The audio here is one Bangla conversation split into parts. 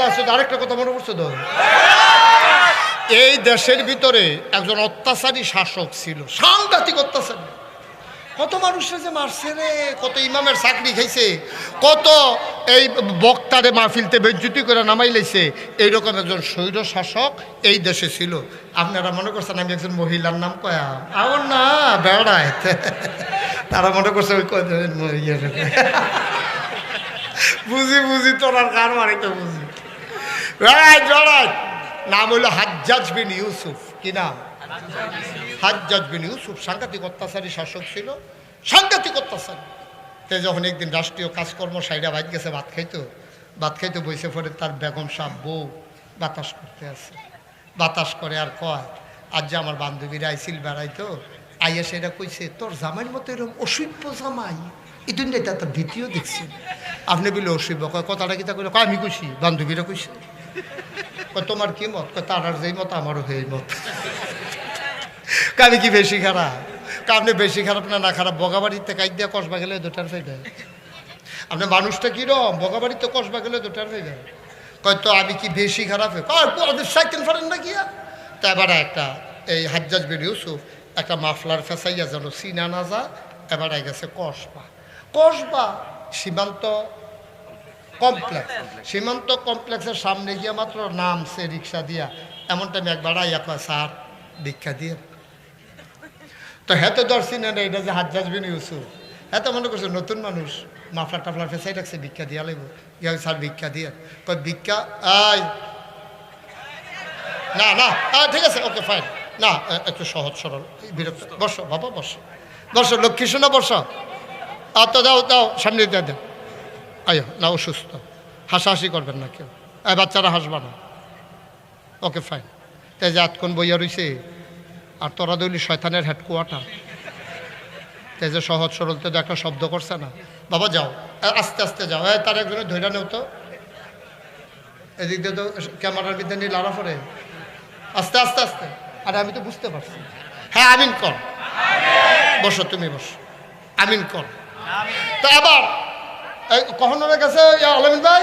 আরেকটা কথা মনে পড়ছে তো, এই দেশের ভিতরে একজন অত্যাচারী শাসক ছিল, সাংঘাতিক অত্যাচারী। কত মানুষরা যে মারছে রে, কত ইমামের চাকরি খাইছে, কত এই বক্তারে মাহফিলতে বেজ্জুতি করে নামাই লাইছে। এইরকম একজন স্বৈর শাসক এই দেশে ছিল। আপনারা মনে করছেন আমি একজন মহিলার নাম কয়া আমার না বেড়ায়, তারা মনে করছে ওই বুঝি বুঝি তোর কার মারিতে বুঝি বেড়ায় বেড়ায়। নাম হইল হাজ্জাজ বিন ইউসুফ। কি নাম? হাজ্জাজ বিন ইউসুফ। সাংঘাতিক অত্যাচারী শাসক ছিল, সাংঘাতিক অত্যাচারী। তে যখন একদিন রাষ্ট্রীয় কাজকর্ম সাইডা বাইর গেছে, ভাত খাইতে বসে পড়ে তার বেগম সাহ বউ বাতাস করতে আছে। বাতাস করে আর কয়, আজ যে আমার বান্ধবীরা আইছিল বেড়াইতো, আইয়া সেটা কইছে তোর জামাইয়ের মতো এরকম অসভ্য জামাই এই দুনিয়াটা তার দ্বিতীয় দেখছি। আপনি বলে অসভ্য কয়, কথাটা কি তা কইলে কয় আমি কইছি, বান্ধবীরা কইছে। তোমার কি মত? তার আর যেই মত আমারও সেই মত। আমি কি বেশি খারাপ? আপনি বেশি খারাপ না খারাপ, বগাবাড়িতে কাজ দিয়া কসবা গেলে দুটার ফাইদা। আপনি মানুষটা কিরম, বগাবাড়িতে কসবা গেলে দুটার ফাইদা। হয়তো আমি কি বেশি খারাপ? সাইকেল ফারেন না কি? তা এবার একটা এই হাজ্জাজ বিন ইউসুফ একটা মাফলার ফেসাইয়া যেন চিনা না যা, এবার গেছে কসবা সীমান্ত কমপ্লেক্স। সীমান্ত কমপ্লেক্সের সামনে গিয়া মাত্র নামছে রিক্সা দিয়া, এমন টাইমে একবার আইয়া কয় স্যার ভিক্ষা দিয়ে। তো হেতে দর্শি না এটা যে হাজ্জাজ বিন ইউসুফ, এত মনে করছে নতুন মানুষ, মাফলার টাফলার ফেসাই রাখছে, ভিক্ষা দিয়া লাগবো। ইয়া স্যার ভিক্ষা দিয়ে কয় ভিক্ষা আয় না না ঠিক আছে ওকে ফাইন না, একটু সহজ সরল বিরক্ত। বসো বাবা বসো, বসো লক্ষ্মী শোনা বসো। তো দাও দাও সামনে দিয়ে দেন। আয় না অসুস্থ, হাসাহাসি করবেন না কেউ, বাচ্চারা হাসবা না। Okay fine. তাই যে আতক্ষণ বইয়া রইছে, আর তোরা দইলি শয়তানের হেডকোয়ার্টার। তাই যে সহজ সরলতে তো একটা শব্দ করছে না। বাবা যাও, আস্তে আস্তে যাও। তার একজনে ধৈর্য নেও তো, এদিক দিয়ে তো ক্যামেরার বিদ্যা নিয়ে লাড়া পড়ে। আস্তে আস্তে আস্তে। আরে আমি তো বুঝতে পারছি। হ্যাঁ আমিন কর। বসো তুমি বসো, আমিন কর। তো আবার কখনো গেছে আলমিন ভাই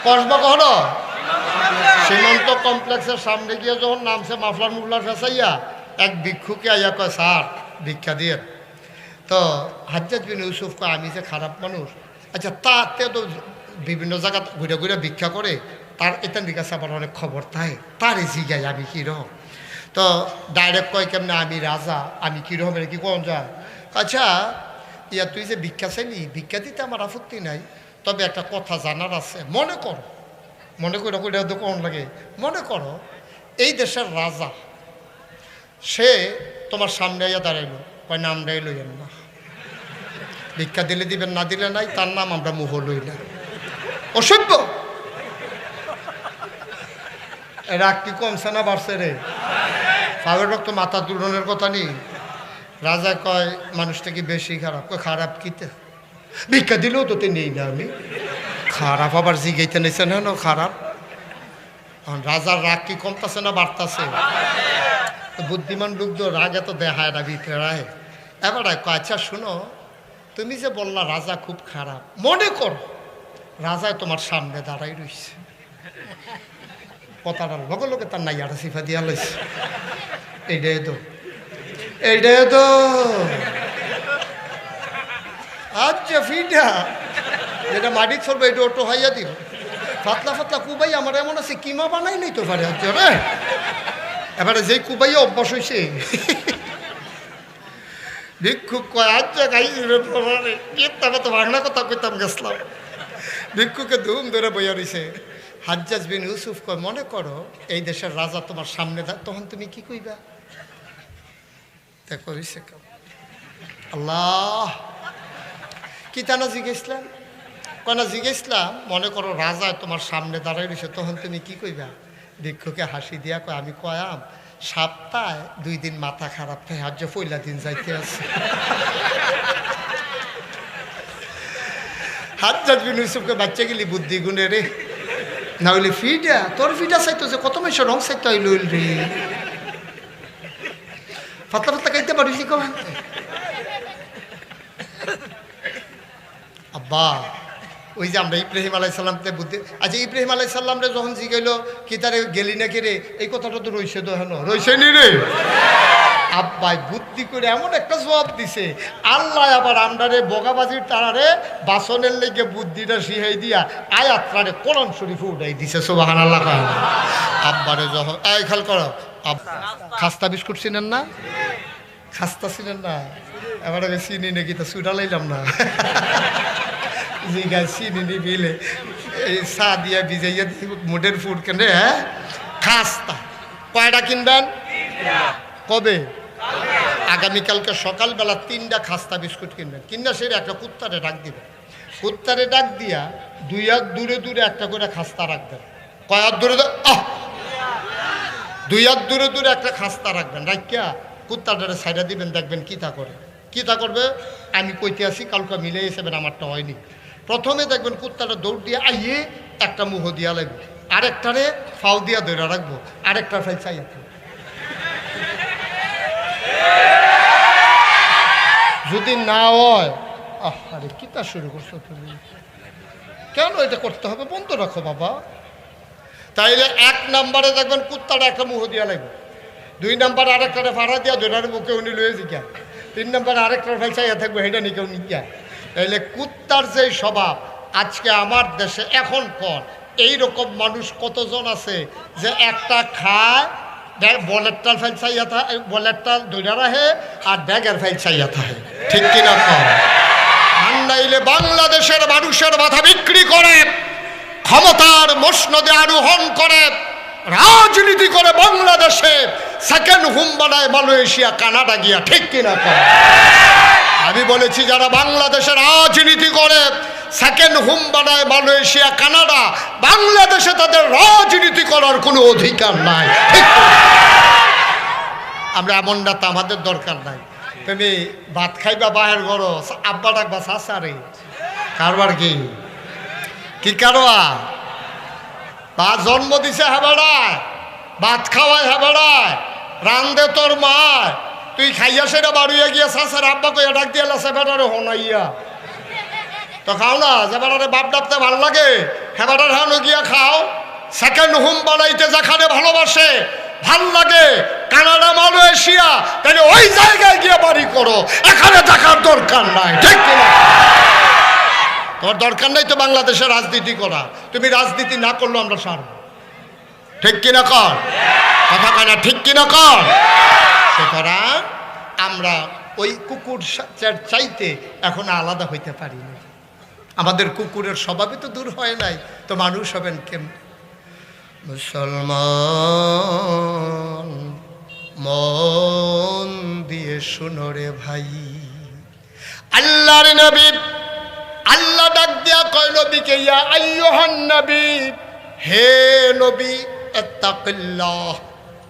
কসবা, কখনো সীমান্ত কমপ্লেক্সের সামনে গিয়ে যখন নামছে মাফলার মুফলার ফেসাইয়া, এক ভিক্ষুকে আইয়া কয় স্যার ভিক্ষা দিয়ে। তো হাজ্জাজ বিন ইউসুফ কয় আমি যে খারাপ মানুষ। আচ্ছা তাতে তো বিভিন্ন জায়গা ঘুরে ঘুরে ভিক্ষা করে, তার এটার কাছে আবার অনেক খবর থাকে, তার জিগাই আমি কীরকম। তো ডাইরেক্ট কয় কেমনে আমি রাজা, আমি কীরকম কি কোন যায়। আচ্ছা ইয়া তুই যে ভিক্ষা চাইলি, ভিক্ষা দিতে আমার আপত্তি নাই, তবে একটা কথা জানার আছে। মনে করো তো কোন লাগে, মনে করো এই দেশের রাজা, সে তোমার সামনে আইয়া দাঁড়াইলো, কয় নামটাই লইয়েন না, ভিক্ষা দিলে দিবেন, না দিলে নাই, তার নাম আমরা মুহ লই না। অসভ্য। রাগ কি কমছে না বাড়ছে রে? পাগের রক্ত মাথা তুলনের কথা নেই। রাজা কয় মানুষটা কি বেশি খারাপ? কয় খারাপ কিতে, ভিক্ষা দিলেও তো নেই না আমি, খারাপ আবার জিগাইতে নিছে না খারাপ। রাজার রাগ কি কমতাছে না বাড়তাছে? বুদ্ধিমান লোক তো রাগ এত দেখায় না, ভিতরে রায়। এবার আচ্ছা শুনো, তুমি যে বললা রাজা খুব খারাপ, মনে কর রাজায় তোমার সামনে দাঁড়াই রইছে, কথাটার লগে লগে তার নাইয়াটা সিফা দিয়া লইছে, এইটাই তো আচ্ছা ফিটা যেটা মাটি চলবে এটা অটো হাইয়া দিল, ফাতলা ফাতলা কুবাই আমার এমন আছে কিমা বানাই নাই তো পারে হচ্ছে রে। এবারে যেই কুবাইয়া অভ্যাস হয়েছে, ভিক্ষুক কয় আচ্ছা খাইছিল তবে তো বাংলা কথা কইতাম গেছিলাম। ভিক্ষুকে ধুম ধরে বইয়া রয়েছে। হাজ্জাজ বিন ইউসুফ কয় মনে করো এই দেশের রাজা তোমার সামনে, তখন তুমি কি কইবা? দেখো আল্লাহ কি তা না জিজ্ঞেসলাম, কয়না জিজ্ঞেসলাম মনে করো রাজা তোমার সামনে দাঁড়াই রয়েছে, তখন তুমি কি কইবা? ভিক্ষুকে হাসি দিয়া কয় আমি কয়াম সপ্তাহে 2 দিন মাথা খারাপ থাকে, আজ পয়লা দিন যাইতে আছে। হাজ্জাজ বিন ইউসুফকে বাচ্চা গেলি বুদ্ধি গুণে রে, না হইলে ফিটা তোর ফিটা চাইতো যে কত মাইশ রং চাইতো লইল রে, ফাতলা ফাতলা খাইতে পারিস আব্বা ওই যে আমরা ইব্রাহিম আলাইসাল্লামতে বুদ্ধি, আচ্ছা ইব্রাহিম আলাইসাল্লামরে যখন জিগাইল কি তারে গেলি নাকি রে, এই কথাটা তো রইছে তো হেন রইছে নি রে। আব্বাই বুদ্ধি করে এমন একটা জবাব দিছে, আল্লাহ আবার আমরারে বগাবাজির তারারে বাসনের লেগে বুদ্ধিটা শিখাই দিয়া আয়াতটারে কোরআন শরীফে উঠাই দিছে। সুবহানাল্লাহ। আব্বারে যখন এই খেয়াল করো, খাস্তা বিস্কুট চিনেন না? খাস্তা চিনেন না? এবার আমি চিনি নাকি তা চুটা লাইলাম না। জিগা চিনি নি বিলে এই চা দিয়া ভিজাইয়া মোটের ফুড কেন। হ্যাঁ খাস্তা কয়টা কিনবেন? কবে? আগামীকালকে সকালবেলা 3টা খাস্তা বিস্কুট কিনবেন। কিনা সেটা একটা কুত্তারে ডাক দিবেন। কুত্তারে ডাক দিয়া 2 হাত দূরে দূরে একটা করে খাস্তা রাখবেন। কয় হাত দূরে? 2 হাত দূরে দূরে একটা খাস্তা রাখবেন। রাখিয়া কুত্তাটারে সাইডা দিবেন, দেখবেন কী তা করে। কী তা করবে আমি কইতে আসি, কালকে মিলে এসেবেন, আমারটা হয়নি। প্রথমে দেখবেন কুত্তাটা দৌড় দিয়ে আইয়ে একটা মুহ দিয়া লাগবে, আরেকটারে ফাও দিয়া ধরে রাখবো, আরেকটা ফাইল চাইয়া যদি না হয় আরে কিতা শুরু করছো তুমি, কেন এটা করতে হবে? বন্ধ রাখো বাবা। তাইলে 1 নম্বরে দেখবেন কুত্তাটা একটা মুহ দিয়া লাগবে, 2 নম্বরে আরেকটারে ফাড়া দিয়া ধরার মুখে উনি লয়ে জিজ্ঞা, 3 নম্বরে আরেকটার ফাইল চাইয়া থাকবে, সেটা নিকেও নিজ্ঞা। তাইলে কুত্তার যে স্বভাব আজকে আমার দেশে এখন কর, এইরকম মানুষ কতজন আছে যে একটা খায় বলেরটার ফাইল চাইয়া থাকে, বলেরটা ধরে রাখে আর ব্যাগের ফাইল চাইয়া থাকে। ঠিক কিনা কর? আন্নাইলে বাংলাদেশের মানুষের মাথা বিক্রি করে ক্ষমতার মসনদে আরোহণ করে রাজনীতি করে বাংলাদেশে সেকেন্ড হোম বানায় মালয়েশিয়া কানাডা গিয়া। ঠিক কিনা কর? আমি বলেছি যারা বাংলাদেশে রাজনীতি করে সেকেন্ড হোম বানায় মালয়েশিয়া কানাডা, বাংলাদেশে তাদের রাজনীতি করার কোনো অধিকার নাই। আমরা এমন না তা আমাদের দরকার নাই। তুমি ভাত খাইবা বাহের ঘর, আব্বা ডাকবা চাচারে, কারবার কি কারোয়া বা জন্ম দিছে হেবেড়ায়, ভাত খাওয়ায় হেবেড়ায়, রান্দে তোর মায়, তুই খাইয়া সেটা বাড়িয়ে গিয়া চাচার আব্বা কইয়া ডাক দিয়ে লাসে বেটারে হনাইয়া তো খাও না। যে বেটারে বাপ ডাকতে ভাল লাগে হেবেটার হানো গিয়া খাও। সেকেন্ড হোম বানাইতে যেখানে ভালোবাসে ভাল লাগে কানাডা মালয়েশিয়া, তাহলে ওই জায়গায় গিয়ে বাড়ি করো, এখানে দেখার দরকার নাই। ঠিক কিনা? তোর দরকার নাই তো বাংলাদেশে রাজনীতি করা, তুমি রাজনীতি না করলো আমরা সারব। ঠিক কিনা কর? কথা কয় না? ঠিক কিনা কর? সুতরাং আমরা ওই কুকুর চাইতে এখন আলাদা হইতে পারি না। আমাদের কুকুরের স্বভাবই তো দূর হয় নাই, তো মানুষ হবেন কেমন? মুসলমান মন দিয়ে শুনো রে ভাই, আল্লাহর নবী, আল্লাহ ডাক দিয়া কয় নবীকে, ইয়া আইয়ুহান নবী, হে নবী ইত্তাকিল্লাহ।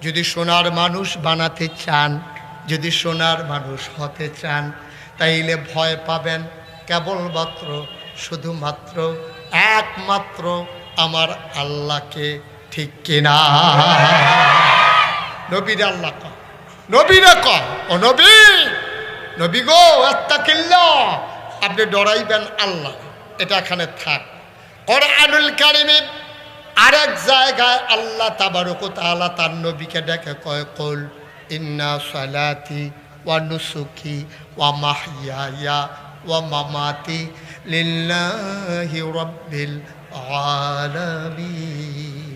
যদি সোনার মানুষ বানাতে চান, যদি সোনার মানুষ হতে চান, তাইলে ভয় পাবেন কেবলমাত্র শুধুমাত্র একমাত্র আমার আল্লাহকে। ঠিক কিনা? নবীর আল্লাহ কয়, নবীরা কয় ও নবী, নবী গো ইত্তাকিল্লাহ, আপনি ডরাইবেন আল্লাহ। এটা এখানে থাক। কোরআনুল কারীমে আরেক জায়গায় আল্লাহ তাবারক ওয়া তাআলা তার নবীকে ডেকে কয়, কুল ইন্না সালাতি ওয়া নুসুকি ওয়া মাহইয়ায়া ওয়া মামাতি লিল্লাহি রাব্বিল আলামিন।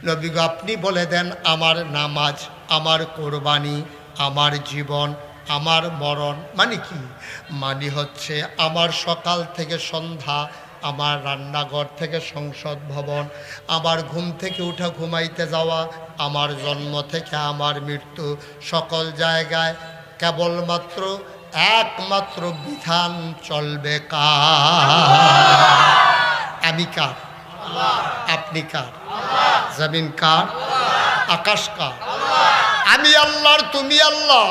নবী গো আপনি বলে দেন, আমার নামাজ, আমার কোরবানি, আমার জীবন, আমার মরণ মানে কি? মানে হচ্ছে আমার সকাল থেকে সন্ধ্যা, আমার রান্নাঘর থেকে সংসদ ভবন, আমার ঘুম থেকে উঠা ঘুমাইতে যাওয়া, আমার জন্ম থেকে আমার মৃত্যু, সকল জায়গায় কেবলমাত্র একমাত্র বিধান চলবে কার? আমি কার? আপনি কার? জমিন কার? আকাশ কার? আমি আল্লাহর, তুমি আল্লাহ,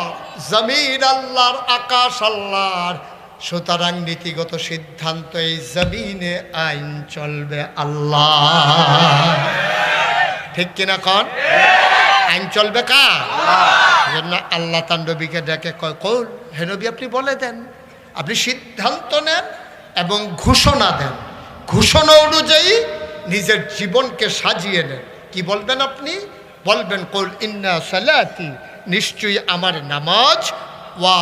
জমিন আল্লাহর, আকাশ আল্লাহর। সুতরাং নীতিগত সিদ্ধান্ত এই জমিনে আইন চলবে আল্লাহ। ঠিক কিনা কন? আইন চলবে কার? জন্য আল্লাহ তার নবীকে ডেকে কয়, কল হে নবী আপনি বলে দেন, আপনি সিদ্ধান্ত নেন এবং ঘোষণা দেন, ঘোষণা অনুযায়ী নিজের জীবনকে সাজিয়ে নেন। কি বলবেন আপনি? বলবেন কুল ইন্না সালাতি, নিশ্চয়ই আমার নামাজ, ওয়া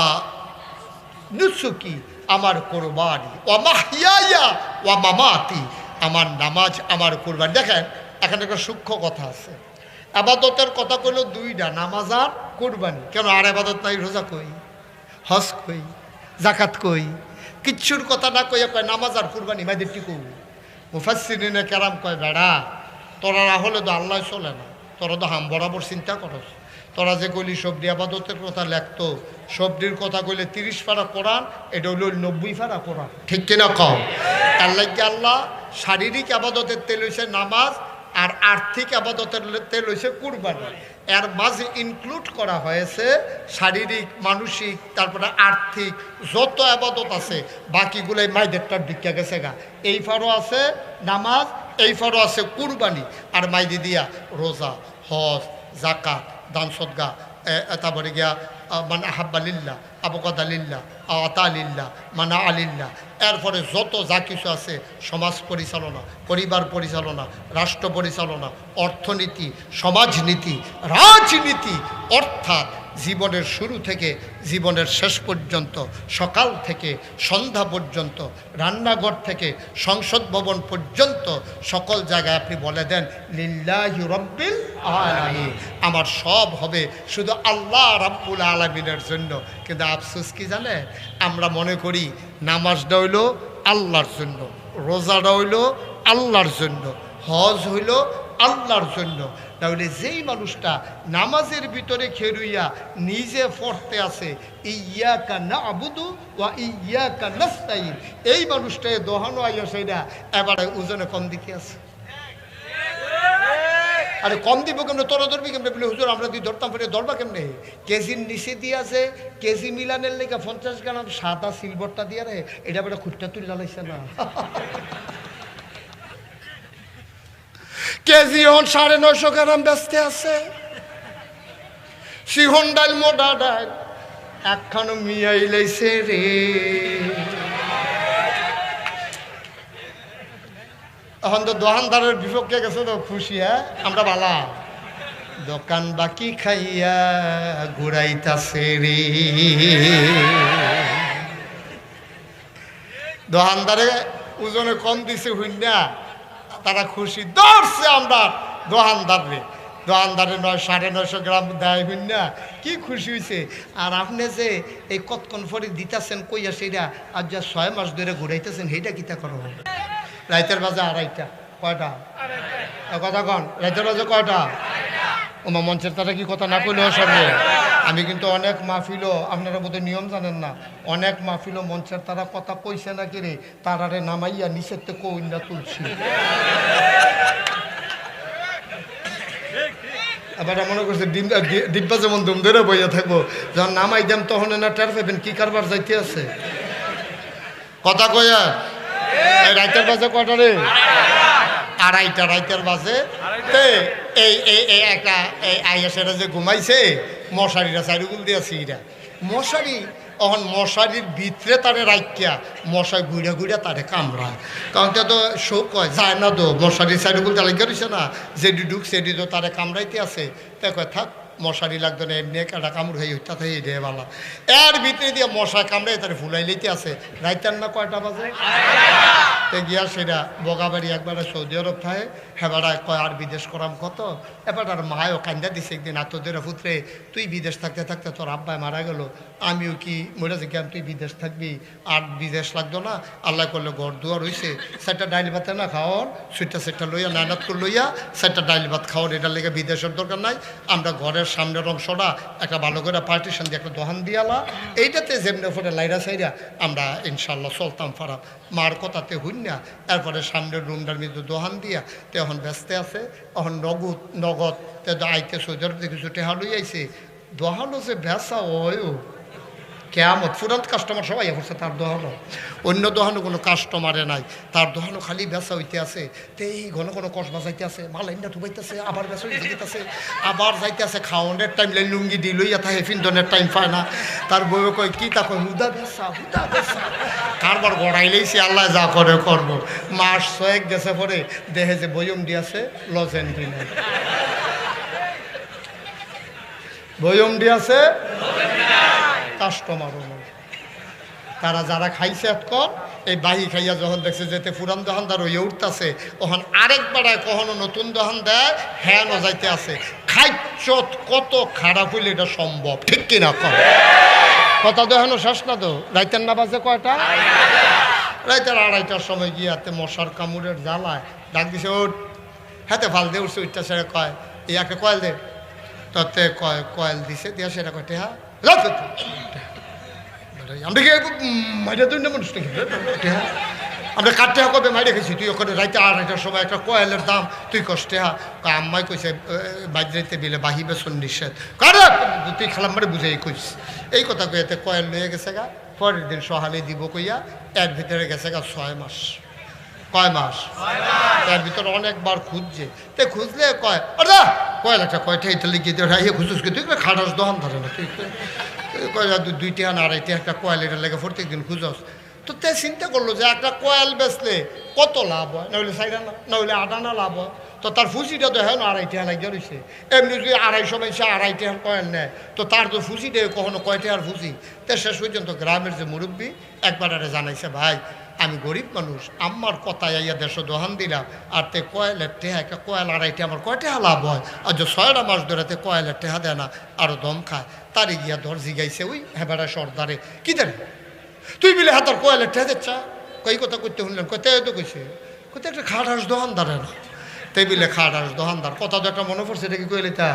নুসুকি, আমার কোরবানি, ওয়া মাহইয়ায়া ওয়া মামাতি, আমার নামাজ, আমার কোরবানি। দেখেন এখানে একটা সূক্ষ্ম কথা আছে। আবাদতের কথা কইল দুইটা, নামাজ আর কোরবানি। কেন আর আবাদত নাই? রোজা কই, হজ কই, জাকাত কই, কিচ্ছুর কথা না কইয়া কয় নামাজ আর কোরবানি। মাইদের টিকু মুফাসসিরিনে কেরাম কয় বেড়া তোরা না হলে তো আল্লাহ চলে না, তোরা তো হাম বরাবর চিন্তা করস। তোরা যে কইলি সবজি আবাদতের কথা লেখতো, সবজির কথা কইলে 30 পারা কোরআন, এটা হইল 90 পারা কোরআন। ঠিক কিনা কও? তার লাগে আল্লাহ শারীরিক আবাদতের তেল হইছে নামাজ, আর আর্থিক আবাদতের তেল হইছে কুরবানি। এর মাঝে ইনক্লুড করা হয়েছে শারীরিক, মানসিক, তারপরে আর্থিক যত আবাদত আছে বাকিগুলোই মাইদেরটার দিকে গেছে গা। এই ফারও আছে নামাজ, এই ফারও আছে কুরবানি, আর মাইদি দিয়া রোজা, হজ, জাকাত, দান সদকা, তারপরে গিয়া মানে আহাব্বালিল্লা, আবকাদালিল্লা, আতালিল্লা, মানা আলিল্লা। এরপরে যত যা কিছু আছে, সমাজ পরিচালনা, পরিবার পরিচালনা, রাষ্ট্র পরিচালনা, অর্থনীতি, সমাজনীতি, রাজনীতি, অর্থাৎ জীবনের শুরু থেকে জীবনের শেষ পর্যন্ত, সকাল থেকে সন্ধ্যা পর্যন্ত, রান্নাঘর থেকে সংসদ ভবন পর্যন্ত সকল জায়গায় আপনি বলে দেন লিল্লাহি রাব্বিল আলামিন, আমার সব হবে শুধু আল্লাহ রাব্বুল আলামিনের জন্য। কিন্তু আফসোস কি জানেন, আমরা মনে করি নামাজটা হইল আল্লাহর জন্য, রোজাটা হইল আল্লাহর জন্য, হজ হইল আল্লাহর জন্য। তাহলে যেই মানুষটা নামাজের ভিতরে খেরুইয়া নিজে পড়তে আছে ইয়াকা নাবুদু ওয়া ইয়াকা নাস্তাইন, এই মানুষটাকে দোহানো আইয়া সেইটা এবারে ওজনে কম দিকে আছে। আরে কম দিব কেমনে, তোরা ধরবি কেমনে? বলে হুজুর আমরা তুই ধরতাম, ফেরে ধরবা কেমনে? কেজির নিচে দিয়ে আছে, কেজি মিলানের লেগে 50 গ্রাম সাদা সিলভারটা দিয়ে রে, এটা বেটা খুঁটটা তুই জ্বালাইছে না। কেজি হন 950 গ্রাম বেচতে আছে। সিহন ডাল, মোটা ডাল একখানো মিয়াই লাইছে রে। এখন তো দোকানদারের বিপক্ষে গেছে তো খুশি, হ্যাঁ আমরা বালা দোকান বাকি খাইয়া ঘুরাইতাছে রে। দোকানদারে ওজনে কম দিছে হইনা, তারা খুশি, ধরছে আমরা দোকানদারে। দোকানদারে 950 গ্রাম দেয় হইনা, কি খুশি হয়েছে। আর আপনি যে এই কতক্ষণ পরে দিতেছেন কইয়া সেইটা, আর যা 6 মাস ধরে ঘুরাইতেছেন সেইটা কিতা করো? রাইতের বাজে 2:30, কয়টা কথা কন? রাইতের বাজে কয়টা? ওমা মঞ্চের তারা কি কথা না কইলেও সবে। আমি কিন্তু অনেক মাহফিলও, আপনারা বোধহয় নিয়ম জানেন না, অনেক মাহফিলও মঞ্চের তারা কথা কইছে না কি রে, তারারে নামাইয়া নিচের থেকে কইনা তুলছি। আবার মনে করছে ডিব্বা যেমন দুম ধরে বইয়া থাকবো, যখন নামাই দাম তখন না টের পাবেন কি কারবার যাইতে আছে। কথা কইয়া রাইতের বাজে কয়টা রে? 2:30 রাইতের বাজে। এই একটা আইয়াসেরা যে ঘুমাইছে, মশারিরা চারিগুল দিয়েছি, এরা মশারি এখন মশারির ভিতরে তারে রাখিয়া মশাই ঘুরে ঘুরে তারে কামড়ায়। কারণ তো শোক হয় যায় না তো, মশারি চারিগুল জ্বালিয়ে রয়েছে না, যেটি ঢুকছে সেটি তো তারে কামড়াইতে আছে। তাই কয় থাক মশারি লাগতো না, এমনি একটা কামড় হয়ে উঠতে এই রে বালা। এর ভিতরে দিয়ে মশা কামড়াই তারে ফুলাই লইতে আছে। রাইতার না কয়টা বাজে? তে গিয়া সেটা বগাবাড়ি একবারে সৌদি আরব থাকে, হেবাড়ায় কয় আর বিদেশ করাম কত। এবার আর মায়ও কান্দা দিছে একদিন, আর তোদের পুত্রে তুই বিদেশ থাকতে থাকতে তোর আব্বাই মারা গেল, আমিও কি মরে যে তুই বিদেশ থাকবি, আর বিদেশ লাগতো না, আল্লাহ করলে ঘর দুয়ার হয়েছে, সেটা ডাইল ভাতে না খাওয়ার, সেটা লইয়া নানাত করে লইয়া সেটা ডাইল ভাত খাওয়ার, এটার লেগে বিদেশের দরকার নাই। আমরা ঘরের সামনের অংশটা একটা ভালো করে পার্টিশন দিয়ে একটা দোকান দিয়ালা, এইটাতে যেমনি ফোটে লাইরা সাইরা আমরা ইনশাল্লাহ চলতাম ফারাম। মার কথাতে হইন না, এরপরে সামনের রুমটার মধ্যে দোকান দিয়া তো এখন ব্যস্ত আছে। এখন নগদ তো আইতে সৌদি আরব থেকে কিছু টেহা লই আইছে, দোহানো যে বেসা ওয়ও কেয়ামত ফুরান্ত কাস্টমার সবাই করছে তার দোহানো, অন্য দোহানো কোনো কাস্টমারে নাই, তার দোহানো খালি বেচা হইতে আছে। তো এই ঘন ঘন কসবা যাইতে আছে, মালাইনটা ডুবাইতেছে, আবার বেচা হইতে যেতেছে, আবার যাইতে আছে, খাওয়ানোর টাইম লাইন লুঙ্গি দি লইয়া থাকে, ফিন্দনের টাইম পায় না। তার বউ কয় কি তা কয় হুদা বেচা হুদা বেচা, কারবার গড়াইলেইছি আল্লাহ যা করে করবো। মাস 6 গেছে পরে দেখে যে বয়ম দিয়েছে লজেন কিনে, বয়ম দিয়েছে কাস্টমারও নয়। তারা যারা খাইছে এতক্ষণ এই বাহি খাইয়া যখন দেখছে যেতে পুরান দোকানদার হইয়া উঠতেছে, তখন আরেকবার কখনো নতুন দোকান দেয়, হ্যাঁ যাইতে আছে। খাইচত কত খারাপ হইলে এটা সম্ভব, ঠিক কিনা কম কথা দেখানো শেষ না তো। রাইতের না বাজে কয়টা? রাইতের 2:30টার সময় গিয়াতে মশার কামড়ের জ্বালায় ডাক দিছে, ওর হাতে ফাল দিয়ে উঠছে, উঠতে সেটা কয় ইয়াকে কয়েল দে, তাতে কয়েল দিছে, দিয়া সেটা কয় টেহা আমরা কি মাইরা তুই না মানুষ নাকি? আমরা কাটতে কবে মাইরে খেয়েছি, তুই ওখানে রাইতে 2:30টার সময় একটা কয়েলের দাম তুই কষ্টে আম্মাই কইছে বাজরাইতে বিলে বাহিবে সন্নিষেধ কারে তুই খালাম মানে বুঝাই কইস। এই কথা কইতে কয়েল লয়ে গেছে গা, পরের দিন সহালে দিব কইয়া এর ভিতরে গেছে গা 6 মাস। কয় মাস? এর ভিতরে অনেকবার খুঁজছে, তে খুঁজলে কয় ওরা কয়েল একটা কয়টা এটা লিখিয়ে দিয়ে রাইয়ে খুঁজুস তুই খাটাস দোকান ধরে না, তুই কয় 2 টাকা না 2.5 টাকা একটা কয়েল এটা লেগে প্রত্যেক দিন খুঁজস। তো তে চিন্তা করলো যে একটা কয়েল বেচলে কত লাভ হয়, নইলে 4 আনা নইলে 8 আনা লাভ হয়। তো তার ফুসিটা তো হ্যাঁ 2.5 টাকা লাগিয়ে রয়েছে, এমনি যদি 250 পয়সা 2.5 টাকার কয়েল নেয় তো তার তো ফুসিটা কখনো কয় টাকার ফুসি। তো শেষ পর্যন্ত গ্রামের যে মুরব্বী একবার জানাইছে, ভাই আমি গরিব মানুষ, আমার কথায় আইয়া 150 দোহান দিলাম, আর তে কয়েলের টেহা একটা কয়েল 2.5 টাকা আমার কয় টাকা লাভ হয়, আর যে 6টা মাস ধরে তে কয়েলের টেহা দেয় না আরও দম খায়। তারে গিয়া ধর জিগাইছে ওই হেবারা সর্দারে, কি দেন তুই বিলে হাতার কয়েলের টেহা দিচ্ছা, কই কথা করতে শুনলেন, কত তো কইছে কত একটা খাটাস দোকানদারে না, তাই বিলে খাটাস দোকানদার কথা তো একটা মনে পড়ছে, এটা কি কইলে তা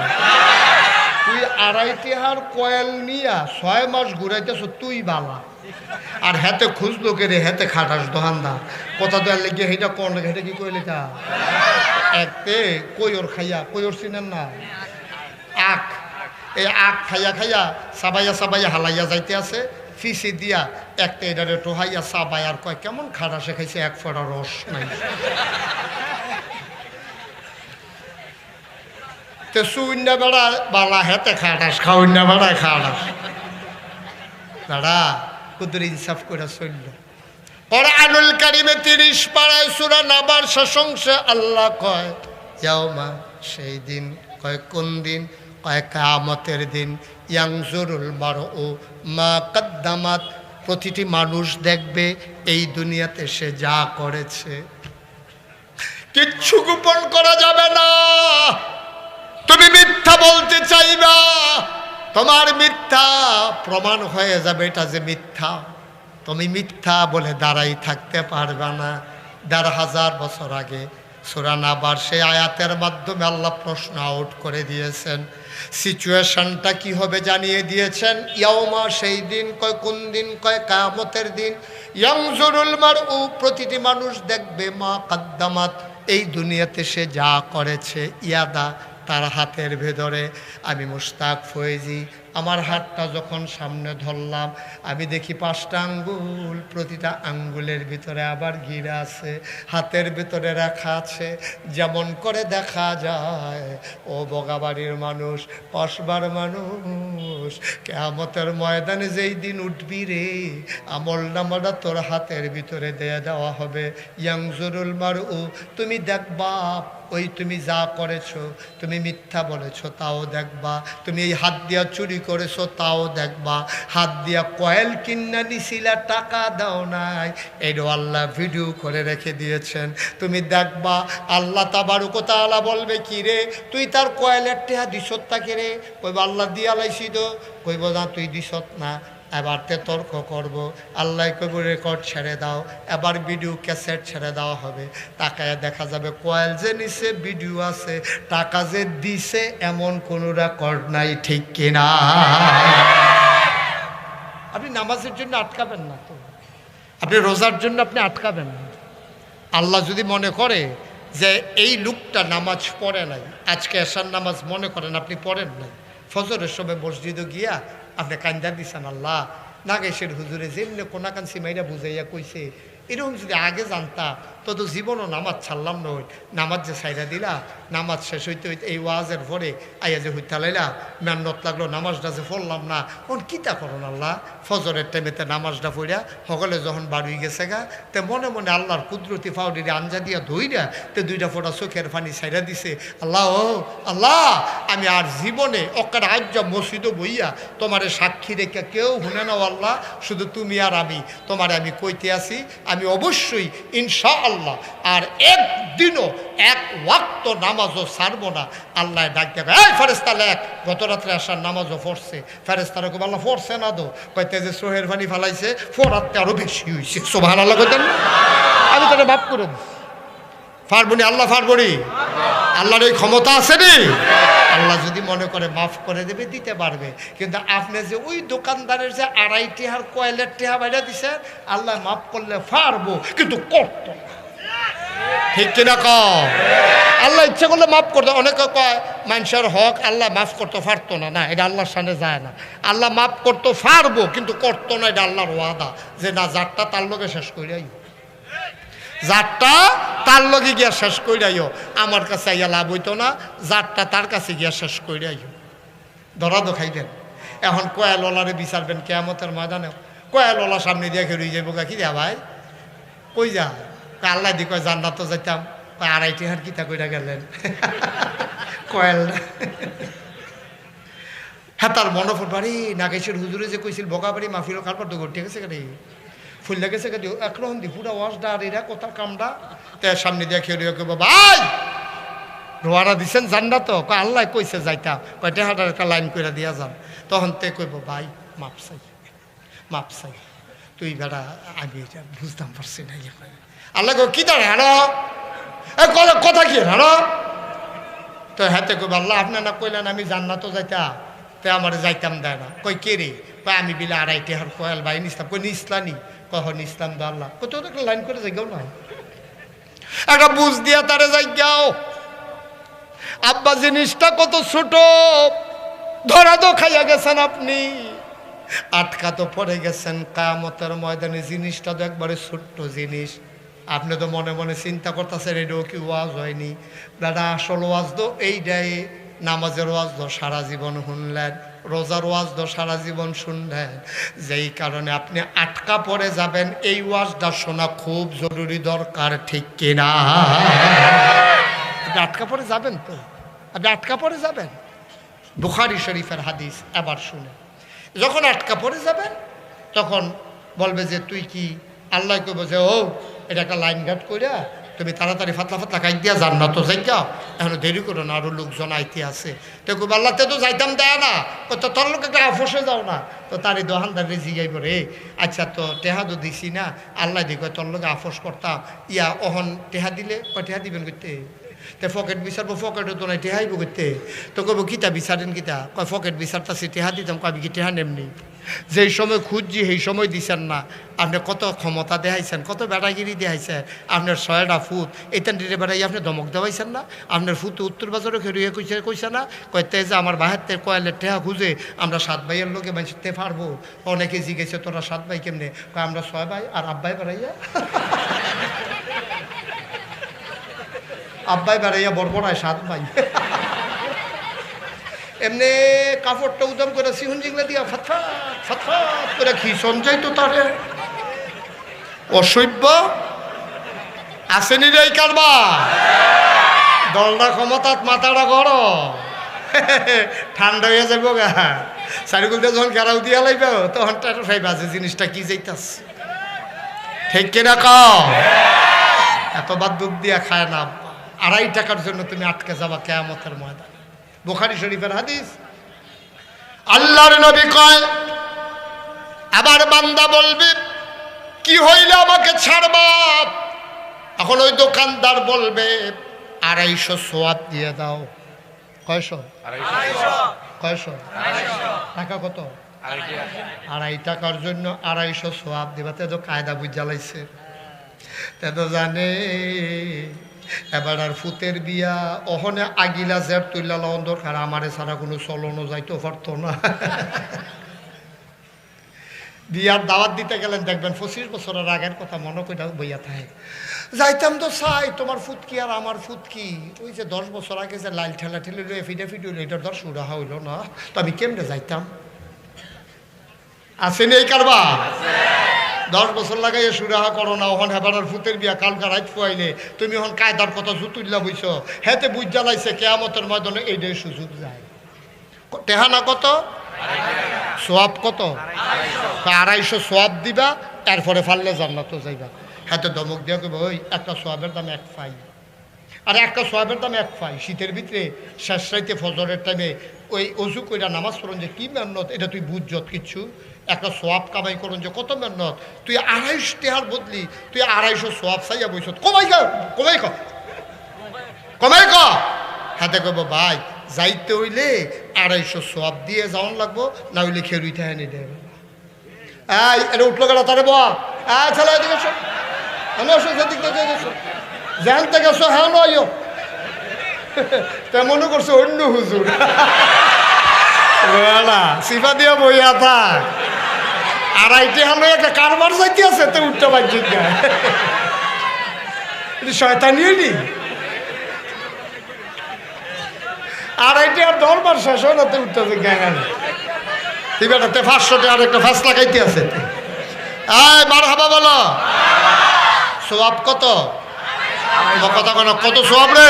তুই 2.5 টাকার কয়েল নিয়া 6 মাস ঘুরাইতেছ তুই বালা, আর হেতে খুঁজলো কে রে, হেতে খাটাস দোকানদার কথা দেওয়ার লেগে সেইটা কোন হেঁটে কি কইলে তা একতে কইর খাইয়া, কইর চিনেন না আখ, এই আখ খাইয়া খাইয়া সাবাইয়া সাবাইয়া হালাইয়া যাইতে আছে, ফিসি দিয়া একটা এটারে টোহাইয়া সাবাই আর কয় কেমন খাটাসে খাইছে, 1 ফোঁটা রস নাই। তো সুইন্যা বেড়া বালা হেতে খাটাস, খাউন্যা বেড়ায় খাটাস বেড়া কুদুর ইনসাফ করে চলল। কোরআনুল কারিমে 30 পারায় সূরা নাবার শেষ অংশে আল্লাহ কয় ইয়াউমা, সেই দিন, কয় কোন দিন, কয় কিয়ামতের দিন, ইয়ানজুরুল মারউ মা কদ্দামাত, প্রতিটি মানুষ দেখবে এই দুনিয়াতে সে যা করেছে, কিচ্ছু গোপন করা যাবে না। তুমি মিথ্যা বলতে চাইবা, তোমার মিথ্যা প্রমাণ হয়ে যাবে এটা যে মিথ্যা, তুমি মিথ্যা বলে দাঁড়াই থাকতে পারবে না। 1,500 বছর আগে সূরা নাবার সেই আয়াতের মাধ্যমে আল্লাহ প্রশ্ন আউট করে দিয়েছেন, সিচুয়েশনটা কি হবে জানিয়ে দিয়েছেন। ইয়াউমা, সেই দিন, কয় কোন দিন, কয় কিয়ামতের দিন, ইয়ানজুরুল মারউ, প্রতিটি মানুষ দেখবে মা কদ্দামাত, এই দুনিয়াতে সে যা করেছে, ইয়াদা, তার হাতের ভেতরে। আমি মুশতাক ফয়েজি আমার হাতটা যখন সামনে ধরলাম, আমি দেখি 5টা আঙ্গুল, প্রতিটা আঙ্গুলের ভিতরে আবার গিরা আছে, হাতের ভিতরে রাখা আছে। যেমন করে দেখা যায় ও বগাবাড়ির মানুষ, কসবার মানুষ, কিয়ামতের ময়দানে যেই দিন উঠবি রে, আমল নামাটা তোর হাতের ভিতরে দিয়ে দেওয়া হবে। ইয়ানজুরুল মারউ, তুমি দেখবা ওই তুমি যা করেছো, তুমি মিথ্যা বলেছো তাও দেখবা, তুমি এই হাত দিয়া চুরি করেছো তাও দেখবা, হাত দিয়া কয়েল কিনা নিছিলা টাকা দাও নাই, এইটা আল্লাহ ভিডিও করে রেখে দিয়েছেন, তুমি দেখবা। আল্লাহ তাবারক ওয়া তাআলা বলবে কি রে, তুই তার কয়েলের টেহা দিছত তাকে রে, কইব আল্লাহ দিয়া লাইছি তো, কইব না তুই দিছত না। এবার তে তর্ক করব, আল্লাহ কইব রেকর্ড ছেড়ে দাও, এবার ভিডিও ক্যাসেট ছেড়ে দেওয়া হবে, তাকায় দেখা যাবে কয়েল যে নিছে ভিডিও আছে, টাকা যে দিছে এমন কোনো রেকর্ড নাই, ঠিক কিনা? আপনি নামাজের জন্য আটকাবেন না তো, আপনি রোজার জন্য আপনি আটকাবেন না। আল্লাহ যদি মনে করে যে এই লোকটা নামাজ পড়ে নাই, আজকে এশার নামাজ মনে করেন আপনি পড়েন নাই, ফজরের সময় মসজিদে গিয়া আপনি কান্দা দিচ্ছেন, আল্লাহ নাগেশের হুজুরে যেমনি কোনাকান সিমাইরা বুঝাইয়া কইছে, এরকম যদি আগে জানতাম তো জীবনও নামাজ ছাড়লাম নই। নামাজ যে সাইরা দিলা, নামাজ শেষ হইতে হইতে এই ওয়াজের পরে আইয়া যে হইতে লাইলা মেহনত লাগলো, নামাজটা যে পড়লাম না, ওন কিতা করুন আল্লাহ। ফজরের টাইমেতে নামাজটা পড়িয়া সকলে যখন বাড়ি গেছে গা, তে মনে মনে আল্লাহর কুদরতি ফাউডিরে আঞ্জা দিয়া ধইরা তে 2টা ফোঁটা চোখের পানি সাইরা দিছে। আল্লাহ ও আল্লাহ, আমি আর জীবনে অকার আজ্জা মসজিদও বইয়া তোমারে সাক্ষী রেখে কেউ শুনে নাও আল্লাহ, শুধু তুমি আর তোমারে আমি কইতে আসি, আমি অবশ্যই ইনশাআল্লাহ আর একদিনও এক ওয়াক্ত নামাজও ছাড়বো না। আল্লাহ ডাক দেবে, এই ফেরেশতা লেখ, গত রাত্রে আসার নামাজও পড়ছে। ফেরেশতারা কইবে আল্লাহ পড়ছে না দো, কইতে যে সোহের পানি ফালাইছে, ফোরাতে আরো বেশি হয়েছে। সুবহানাল্লাহ কইতেন, আমি তোরে মাফ করে দিই। পারবনি আল্লাহ, পারবনি আল্লাহর এই ক্ষমতা আছে নি। আল্লাহ যদি মনে করে মাফ করে দেবে, দিতে পারবে। কিন্তু আপনি যে ওই দোকানদারের যে 2.5 টিহার কয়েলের টিহা বাইরে দিছে, আল্লাহ মাফ করলে পারবো, কিন্তু করত না। ঠিক কিনা কম? আল্লাহ ইচ্ছা করলে মাফ করতো। অনেকে কয় মানুষের হক আল্লাহ মাফ করতে পারতো না, না, এটা আল্লাহর সামনে যায় না। আল্লাহ মাফ করতে পারবো, কিন্তু করতো না, এটা আল্লাহর ওয়াদা। যে না, যারটা তার লগে শেষ করিয়াই, যারটা তার লগে গিয়া শেষ করিয়াইও, আমার কাছে আইয়া লাভ হইতো না, যারটা তার কাছে গিয়া শেষ করিয়াইও। ধরা তো খাইতেন। এখন কয়ালওয়ালারে বিচারবেন কিয়ামতের ময়দানে। কয়ালওয়ালা সামনে দিয়ে খেয়ে যাবো, কি দেয়া ভাই কই যা? আল্লাহ দি কয় জান্নাত তো যাইতাম। 2.5 টিহার কিতা কইরা গেলেন কয়েল। হ্যাঁ, তার মনোফর বাড়ি নাগেশের হুজুরে যে কইছিল বগাবাড়ি মাহফিল কারবার তো ঠিক আছে কেটে ফুল লেগেছে কেটে একরকম দি পুরা ওয়াশটা আর এরা কোথার কামটা। তার সামনে দিয়ে খেয়ে কেউ ভাই রোয়ারা দিচ্ছেন জান্নাত? কয় আল্লাহ কইছে যাইতাম। কয় টেহাটার একটা লাইন করে দিয়া যান। তখন তে কইব ভাই মাপ চাই, মাপ চাই, তুই বেড়া আমি এটা বুঝতাম পারছি না। আল্লাহ কই কি দাঁড়ে হারো, কথা কি হারো? তো হাতে কইব আল্লাহ আপনি না কইলেন আমি জান্নাতও যাইতা, তো আমার যাইতাম দেয় না। কই কে রে? কয় আমি বিলে 2.5 টিহার কয়াল ভাই নিসলাম। কই নিসলানি? কখন ইসলাম দা আল্লাহ। কত একটা লাইন করে যাইগাও না, একটা বুঝ দিয়া তারে যাইগাও। আব্বা জিনিসটা কত ছোট, ধরা তো খাইয়া গেছেন আপনি, আটকা তো পড়ে গেছেন। কিয়ামতের ময়দানে জিনিসটা তো একবারে ছোট্ট জিনিস। আপনি তো মনে মনে চিন্তা করতেছেন এটাও কি ওয়াজ হয়নি? দাদা আসল ওয়াজ তো এইটাই। নামাজের ওয়াজ তো সারা জীবন শুনলেন, রোজার ওয়াজ তো সারা জীবন শুনলেন, যেই কারণে আপনি আটকা পড়ে যাবেন। এই ওয়াজটা শোনা খুব জরুরি দরকার, ঠিক কিনা? আপনি আটকা পড়ে যাবেন, তো আপনি আটকা পড়ে যাবেন। বুখারী শরীফের হাদিস এবার শুনে, যখন আটকা পড়ে যাবেন তখন বলবে যে তুই কি, আল্লাহ কইব যে ও এটা একটা লাইন ঘাট কইরা তুমি তাড়াতাড়ি ফাতলা ফাতলা খাই দিয়া জান্নাত তো যাই যাও, এখন দেরি করো না, আরো লোকজন আইতে আছে। তো কইব আল্লাহ তো যাইতাম দেয় না, তো তোর লোক একটা অফসে যাও না। তো তারই দোকানদারে জিগাইব রে, আচ্ছা তো টেহা তো দিছি না, আল্লাহ দি কয় তোর লোকে আফস করতাম, ইয়া অহন টেহা দিলে কয় টেহা দিবেন করতে? তো পকেট বিচারবো, পকেটে তো নাই, টেহাইব করতে। তো কইব কিতা বিচারেন কিতা? কয় পকেট বিচারতাছি, টেহা দিতাম। কবি কি টেহা নেমনি? যেই সময় খুঁজছি সেই সময় দিছেন না। আপনি কত ক্ষমতা দেখাইছেন, কত বেড়াগিরি দেখাইছেন। আপনার 6টা ফুট এইটান ডিরে বেড়াই আপনি ধমক দেওয়াইছেন না। আপনার ফুটে উত্তর বাজারে খেয়ে কইছে না, কয়তে যে আমার বাহাতে কয়েলের টেহা খুঁজে আমরা 7 ভাইয়ের লোকে বাঁচতে পারবো। অনেকে জিগেছে তোরা 7 ভাই কেমনে? কয় আমরা 6 ভাই আর আব্বাই বেড়াইয়া, আব্বাই বেড়াইয়া বড়বড়ায় 7 ভাই। এমনি কাপড়টা উদম করে সিহুন জিংলা দিয়া ফাতফাত ফাতফাত করে কি সঞ্জয় তো তারে অসভ্য আসেনি রে কারবা দলটা ক্ষমতাত মাথাটা গরম ঠান্ডা হয়ে যাবো গা। চারিগুলতে যখন গেরাও দিয়া লাইব তখন টাই বাজে জিনিসটা কি যাইতাস, ঠিক কিনা কও? এতবার দুধ দিয়া খায় না। 2.5 টাকার জন্য তুমি আটকে যাবা কিয়ামতের ময়দানে। বুখারী শরীফের হাদিস। আল্লাহর নবী কয় আবার বান্দা বলবে কি হইলে আমাকে ছাড়বা? এখন ওই দোকানদার বলবে 250 সোয়াব দিয়ে দাও। কয়শো? 250 টাকা কত? 2.5 টাকার জন্য 250 সোয়াব দিবা। তে তো কায়দা বুঝ জ্বালাইছে, তে তো জানে এবার আর ফুতের বিয়া ওখানে আগিলা জের তুইলা লওয়ার দরকার, আমারে ছাড়া কোনো চলনও যাইতে পারতো না। বিয়ার দাওয়াত দিতে গেলেন, দেখবেন 25 বছরের আগের কথা মনে করে বইয়া থাকে। যাইতাম তো চাই, তোমার ফুটকি আর আমার ফুটকি, ওই যে 10 বছর আগে যে লাল ঠেলা ঠেলে এফিডেফিট হইলো, এটার ধর সুরাহা হইলো না, তো আমি কেমনে যাইতাম? আসেনি এই কারবা? 10 বছর লাগাই সুরাহা করো না, ওখান হেবারার ফুতের বিয়া কালকা রাত ফুয়াইলে তুমি ওখান কায়দার কথা জুতুল্লা বইছ, হেতে বুঝ জ্বালাইছে কেয়ামতের ময়দানে এইটাই সুযোগ যায়। টেহানা কত? সোয়াব কত? 250 সোয়াব দিবা, এরপরে ফাললে জান্নাত যাইবা। হাতে ধমক দিয়া কইব, ওই একটা সোয়াবের দাম 1 ফাই, আর একটা সোয়াবের দাম 1 ফাই। শীতের ভিতরে শেষ রাইতে ফজরের টাইমে ওই অজু কইরা নামাজ পড়ুন যে কি মেহনত, এটা তুই বুঝছত কিচ্ছু। একটা সোয়াব কামাই করুন যে কত মেহনত, তুই 250 টাকার বদলি তুই 250 সোয়াব চাইয়া বইছত। কমাই ক, কমাই ক, কমাই ক। হাতে কইব, ভাই যাইতে হইলে 250 সোয়াব দিয়ে যাওয়ান লাগবো, না হইলে খেরুইতে এনে দেবে। এই এটা উঠলো গেল তারে বা ছেলে এদিকে এসো, আমি আসো সেদিক থেকে গেছো, জানতে গেছো হ্যাঁ নয় তেমনও করছে অন্য হুজুর সিফা দিয়া বইয়া থাক। 2.5 হালো একটা কারবার যাইতে আছে, তো উঠতে পারছি শয়তানি হইনি। 2.5 আর দরবার শেষ হয় না, তো উঠতে গান বেটাতে 500 টাকার একটা ফাঁস লাগাইতে আছে। মার হাবা বলো, সোয়াব কত? কথা কেন, কত সোয়াব রে?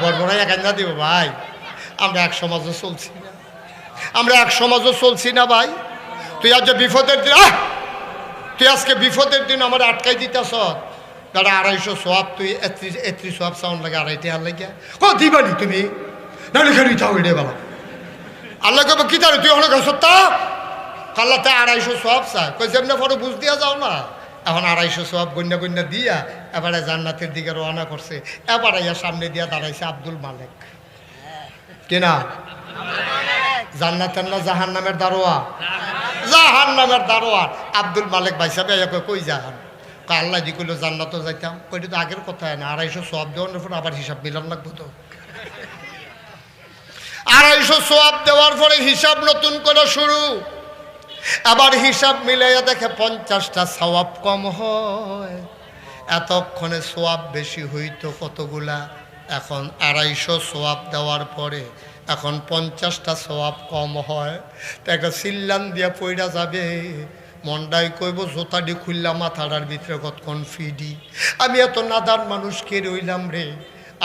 বর্বরাই একান্না দিব ভাই। আমরা এক সমাজও চলছি না, আমরা এক সমাজও চলছি না ভাই। তুই আজ বিপদের দিন, তুই আজকে বিপদের দিন আমার আটকাই দিতেছ, দাদা 250 সোয়াব, তুই 31 সোয়াব চাউন লাগে, 2.5 টাকা লাগে ও দিবানি তুমি, না লিখে নিতে হবে বলা। আল্লাহ কব কি জানি তুই অনেক সত্তা কাল্লাতে 250 সোয়াব চায়, কই যেমনি পরে বুঝ দিয়া যাও না। এখন 250 সোয়াব গন্যা গন্যা দিয়া এবারে জান্নাতের দিকে রওনা করছে। এবারে সামনে দিয়া দাঁড়াইছে আব্দুল মালেক, কিনা জান্নাতের না জাহান নামের দারোয়া? জাহান নামের দারোয়া আব্দুল মালেক ভাই সাহেব কই জাহান? আল্লাহ দি কইলো জান্নাতও যাইতাম। ওইটা তো আগের কথা না, 250 সোয়াব দেওয়ার পর আবার হিসাব মিলান লাগবো তো। 250 সোয়াব দেওয়ার পরে হিসাব নতুন করে শুরু। আবার হিসাব মিলাইয়া দেখে 50টা সওয়াব কম হয়। এতক্ষণে সোয়াব বেশি হইতো কতগুলা, এখন 250 সোয়াব দেওয়ার পরে এখন 50টা সোয়াব কম হয়। তো একটা সিল্লান দিয়া পইরা যাবে, মন্ডাই কইব জোতাডি খুললা মাথাটার ভিতরে কতক্ষণ ফিডি। আমি এত নাদান মানুষকে রইলাম রে,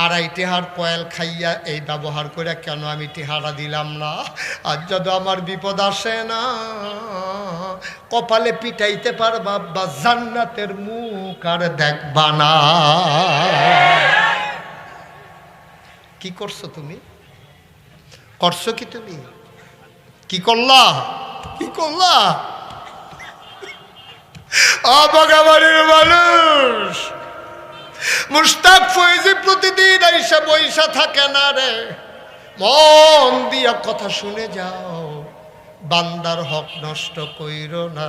2.5 টাকার কয়েল খাইয়া এই ব্যবহার করে কেন আমি টেহারা দিলাম না? আর যদি আমার বিপদ আসে না, কপালে পিটাইতে পারবা বা জান্নাতের মুখ আর দেখবা না। কি করছো তুমি? করছো কি তুমি? কি করলা? কি করলা? বাগাবাড়ির মানুষ মুশতাক ফয়েজি প্রতিদিন আইসা বইসা থাকে না রে, মন দিয়া কথা শুনে যাও, বান্দার হক নষ্ট কইরো না।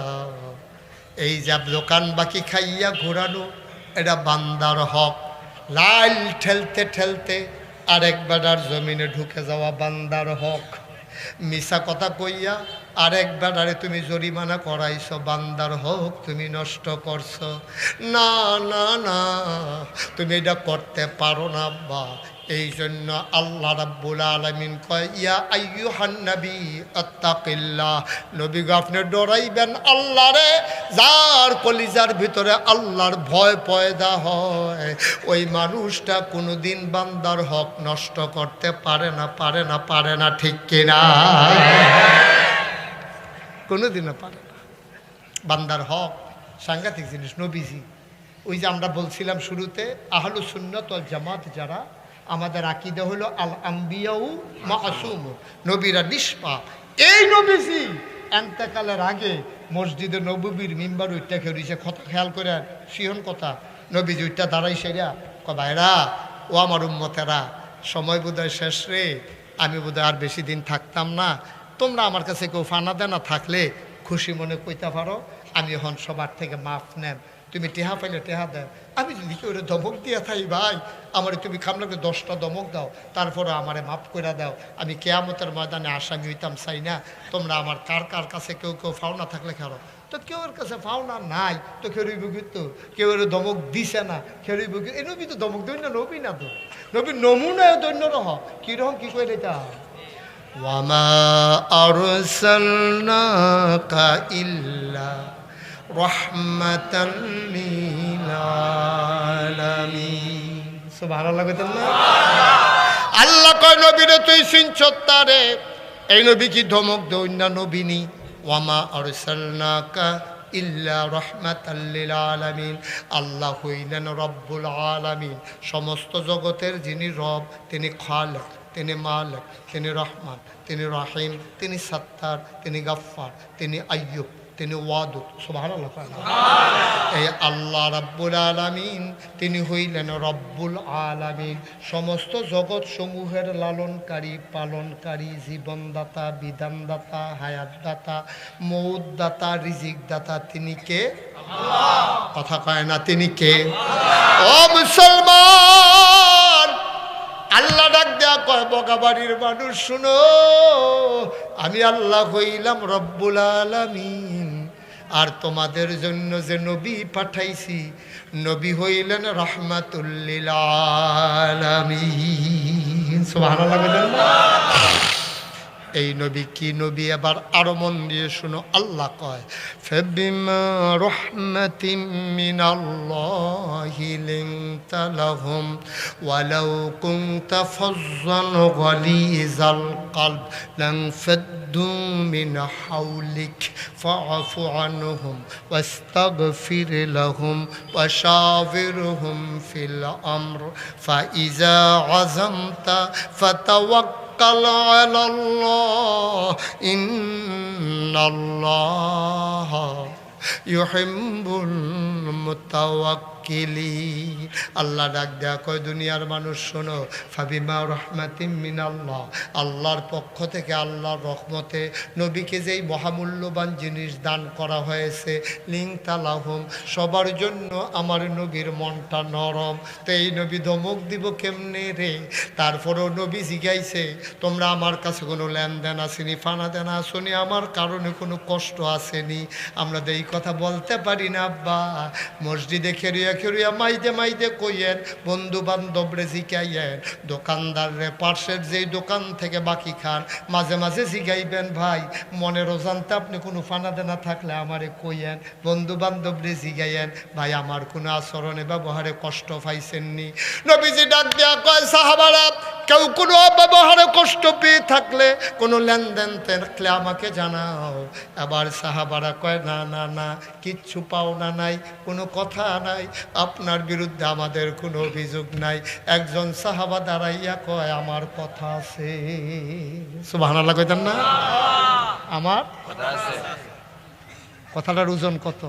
এই যে দোকান বাকি খাইয়া ঘোরানো, এটা বান্দার হক। লাইল ঠেলতে ঠেলতে আরেক বেড়ার জমিনে ঢুকে যাওয়া বান্দার হক। মিছা কথা কইয়া আরেক বেড়ারে তুমি জরিমানা করাইছো, বান্দার হক তুমি নষ্ট করছো। না না না, তুমি এটা করতে পারো না বা। এই জন্য আল্লাহ রাব্বুল আলামিন কয়, ইয়া আইয়ুহান নবী আত্তাকিল্লাহ, নবী গো আপনি ডরাইবেন আল্লাহরে। যার কলিজার ভিতরে আল্লাহর ভয় পয়দা হয়, ওই মানুষটা কোনোদিন বান্দার হক নষ্ট করতে পারে না, পারে না, পারে না, ঠিক কিনা? কোনোদিনও পারে না। বান্দার হক সাংঘাতিক জিনিস। নবীজি, ওই যে আমরা বলছিলাম শুরুতে, আহলুস সুন্নাত ওয়াল জামাত যারা, আমাদের আকীদা হলো আল আম্বিয়াউ মাসুম, নবীরা নিষ্পাপ। এই নবীজি এন্তেকালের আগে মসজিদে নববীর মিম্বার উঠতে খেয়েছে, কথা খেয়াল করে সিহন কথা, নবীজি উঠটা দাঁড়াইছে রা, ভাইরা ও আমার উম্মতেরা, সময় বোধহয় শেষ রে, আমি বোধহয় আর বেশি দিন থাকতাম না, তোমরা আমার কাছে কেউ ফানা দেনা থাকলে খুশি মনে কইতে পারো, আমি এখন সবার থেকে মাফ নেন। তুমি টেহা পাইলে টেহা দেও, আমি যদি কেউ ধমক দিয়ে থাই ভাই, আমার তুমি খামলাকে 10টা ধমক দাও, তারপরে আমারে মাফ করে দাও, আমি কেয়ামতের ময়দানে আসামি হইতাম চাই না। তোমরা আমার কার কার কাছে কেউ কেউ ফাওনা থাকলে খেলো, তো কেউর কাছে ফাওনা নাই তো খেরুই বুকি, তো কেউ ধমক দিছে না খেরুই বুকি, এই নবী তো ধমক দই না, নবী না তো নবী নমুনায় দৈন্য রহ কিরকম কি করে এটা ওয়ামা আরসালনাকা ইল্লা রাহমাতাল লিল আলামিন। সুবহানাল্লাহ কইতেন না? আল্লাহ কয় নবীরে তুই চিনছত তারে, এই নবী কি ধমক দই না নবী নি? ওয়ামা আরসালনাকা ইল্লা রাহমাতাল লিল আলামিন। আল্লাহ হইলেন রব্বুল আলামিন, সমস্ত জগতের যিনি রব, তিনি খালেক, তিনি মালিক, তিনি রহমান, তিনি রাহিম, তিনি সত্তার, তিনি গফফার, তিনি আইয়ুব, তিনি ওয়াদুদ। সুবহানাল্লাহ। এই আল্লাহ রব্বুল আলামিন তিনি হইলেন রব্বুল আলামিন, সমস্ত জগৎ সমূহের লালনকারী, পালনকারী, জীবনদাতা, বিধানদাতা, হায়াতদাতা, মৌতদাতা, রিজিকদাতা। তিনি কে? কথা কয় না তিনি কে? ও মুসলমান, আল্লাহ ডাক দেয়া কয় বগাবাড়ির মানুষ শুনো, আমি আল্লাহ হইলাম রব্বুল আলামিন, আর তোমাদের জন্য যে নবী পাঠাইছি, নবী হইলেন রাহমাতুল লিল আলামিন। সুবহানাল্লাহ। এই নবী কি নবী? এবার আরো মন দিয়ে শুনো, আল্লাহ কয় ফাবিমা রাহমাতিম মিনাল্লাহি লিনতা লাহুম ওয়ালাউ কুনতা ফাজ্জান গালিজাল কলব লানফাদ্দু মিন হাওলিক ফাআফু আনহুম ওয়াস্তাগফির লাহুম ওয়াশাবিরহুম ফিল আমর ফাইজা আযামতা ফাতাওয়াক্কাল আলাল্লাহ ইন্নাল্লাহ ইউহিব্বুল মুতাওয়াক্কিলিন। আল্লাহ ডাক দেয়া কয় দুনিয়ার মানুষ শোনো, ফাবিমা রাহমাতিম মিনাল্লাহ, আল্লাহর পক্ষ থেকে, আল্লাহর রহমতে নবীকে যেই মহামূল্যবান জিনিস দান করা হয়েছে, লিনতা লাহুম, সবার জন্য আমার নবীর মনটা নরম। তো এই নবী ধমক দিব কেমনে রে? তারপরেও নবী জিগাইছে তোমরা আমার কাছে কোনো লেনদেন আসেনি, ফানা দেনা আসেনি, আমার কারণে কোনো কষ্ট আসেনি? আমরা তো এই কথা বলতে পারি না আব্বা। মসজিদে খেরিয়া খেরিয়া মাইদে মাইদে কইয়েন, বন্ধু বান্ধব রে জিগাইয়েন, দোকানদার রে পার্শ্বের যেই দোকান থেকে বাকি খান, মাঝে মাঝে জিগাইবেন ভাই মনের অজান্তে আপনি কোনো ফানা দেনা থাকলে আমারে কইয়েন, বন্ধু বান্ধব রে জিগাইয়েন ভাই আমার কোনো আচরণে ব্যবহারে কষ্ট পাইছেননি? নবীজি ডাক দেয়া কয় সাহাবারা, কেউ কোনো ব্যবহারে কষ্ট পেয়ে থাকলে, কোনো লেনদেন থাকলে আমাকে জানাও। আবার সাহাবারা কয় না না না, কিচ্ছু পাওনা নাই, কোনো কথা নাই, আপনার বিরুদ্ধে আমাদের কোনো অভিযোগ নাই। একজন সাহাবা দাঁড়াইয়া কয় আমার কথা আছে। সুবহানাল্লাহ কইতেন না? আমার কথাটার ওজন কত?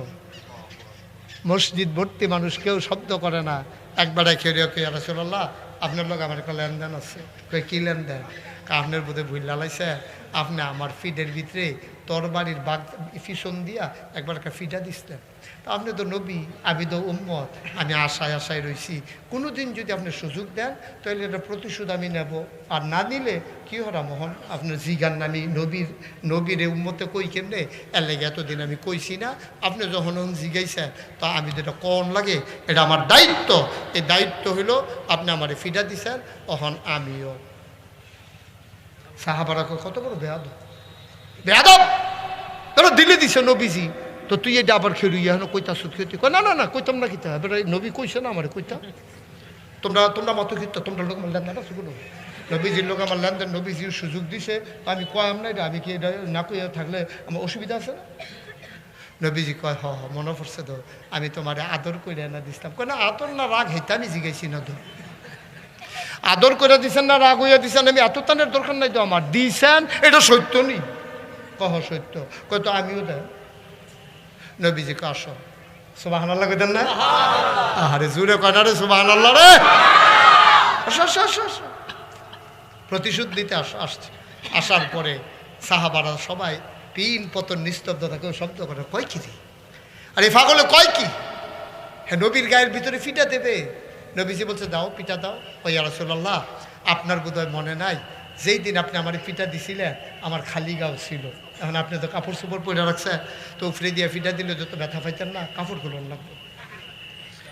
মসজিদ ভর্তি মানুষ, কেউ শব্দ করে না। একবারে খেয়ে কে রাসূলুল্লাহ আপনার লোক আমার একটা লেনদেন আছে। কই কি লেনদেন? আপনার বোধে ভুল লালাইছে, আপনি আমার ফিডের ভিতরে তরবারির বাগ পিছন দিয়া একবার একটা ফিডা দিচ্ছেন। তা আপনি তো নবী, আমি তো উম্মত, আমি আশায় আশায় রয়েছি, কোনো দিন যদি আপনি সুযোগ দেন তাহলে এটা প্রতিশোধ আমি নেব, আর না নিলে কী হরা মোহন আপনার জিগান নামি নবীর উম্মতে কই কেমনে, এর লেগে এতদিন আমি কইছি না, আপনি যখন জিগাইছেন তা আমি তো এটা কন লাগে, এটা আমার দায়িত্ব। এই দায়িত্ব হইল আপনি আমার ফিডা দিছেন, তখন আমিও। সাহাবারা কত বড় বেয়াদব, বেয়াদব তোরা দিলে দিছে নবীজি, তো তুই এটা আবার খেলুই এখন কইতা সুদ খেতে কয় না না না কইতাম না কিতা, এবার নবী কইছে না আমার কইতাম, তোমরা মতো কিন্তু তোমরা লোক আমার লেনদেন আছে কোনো নবীজির লোক আমার লেনদেন, নবীজির সুযোগ দিছে, আমি কয়াম না এটা, আমি কি এটা না কইয়া থাকলে আমার অসুবিধা আছে না? নবীজি কয় হ মনে পড়ছে তো, আমি তোমার আদর করে না দিতাম। কয় না আদর না রাগ হেতা আমি জিগাইছি না তো, আদর করে দিছেন না রাগ হইয়া দিছেন, আমি এত তানের দরকার নাই তো আমার, দিছেন এটা সত্য নেই। কহ সত্য, কয় তো আমিও দেন। নবীজি কে আসো, সুবহানাল্লাহ কইতেন না? আরে জুড়ে কয় না রে সুবহানাল্লাহ রে, প্রতিশোধ দিতে আসছে। আসার পরে সাহাবারা সবাই পিন পতন নিস্তব্ধতা, কেউ শব্দ করে কয় কি রে, আরে পাগলে কয় কি, হ্যাঁ নবীর গায়ের ভিতরে ফিটা দেবে। নবীজি বলছে দাও পিঠা দাও। ও ইয়া রাসূলুল্লাহ আপনার বোধহয় মনে নাই, যেই দিন আপনি আমার পিঠা দিছিলেন আমার খালি গাও ছিল, এখন আপনি তো কাপড় চোপড় পরে রাখছে, তো উফরে দিয়ে ফিটা দিলে যত ব্যথা পাইতেন না, কাপড়গুলো লাগবে।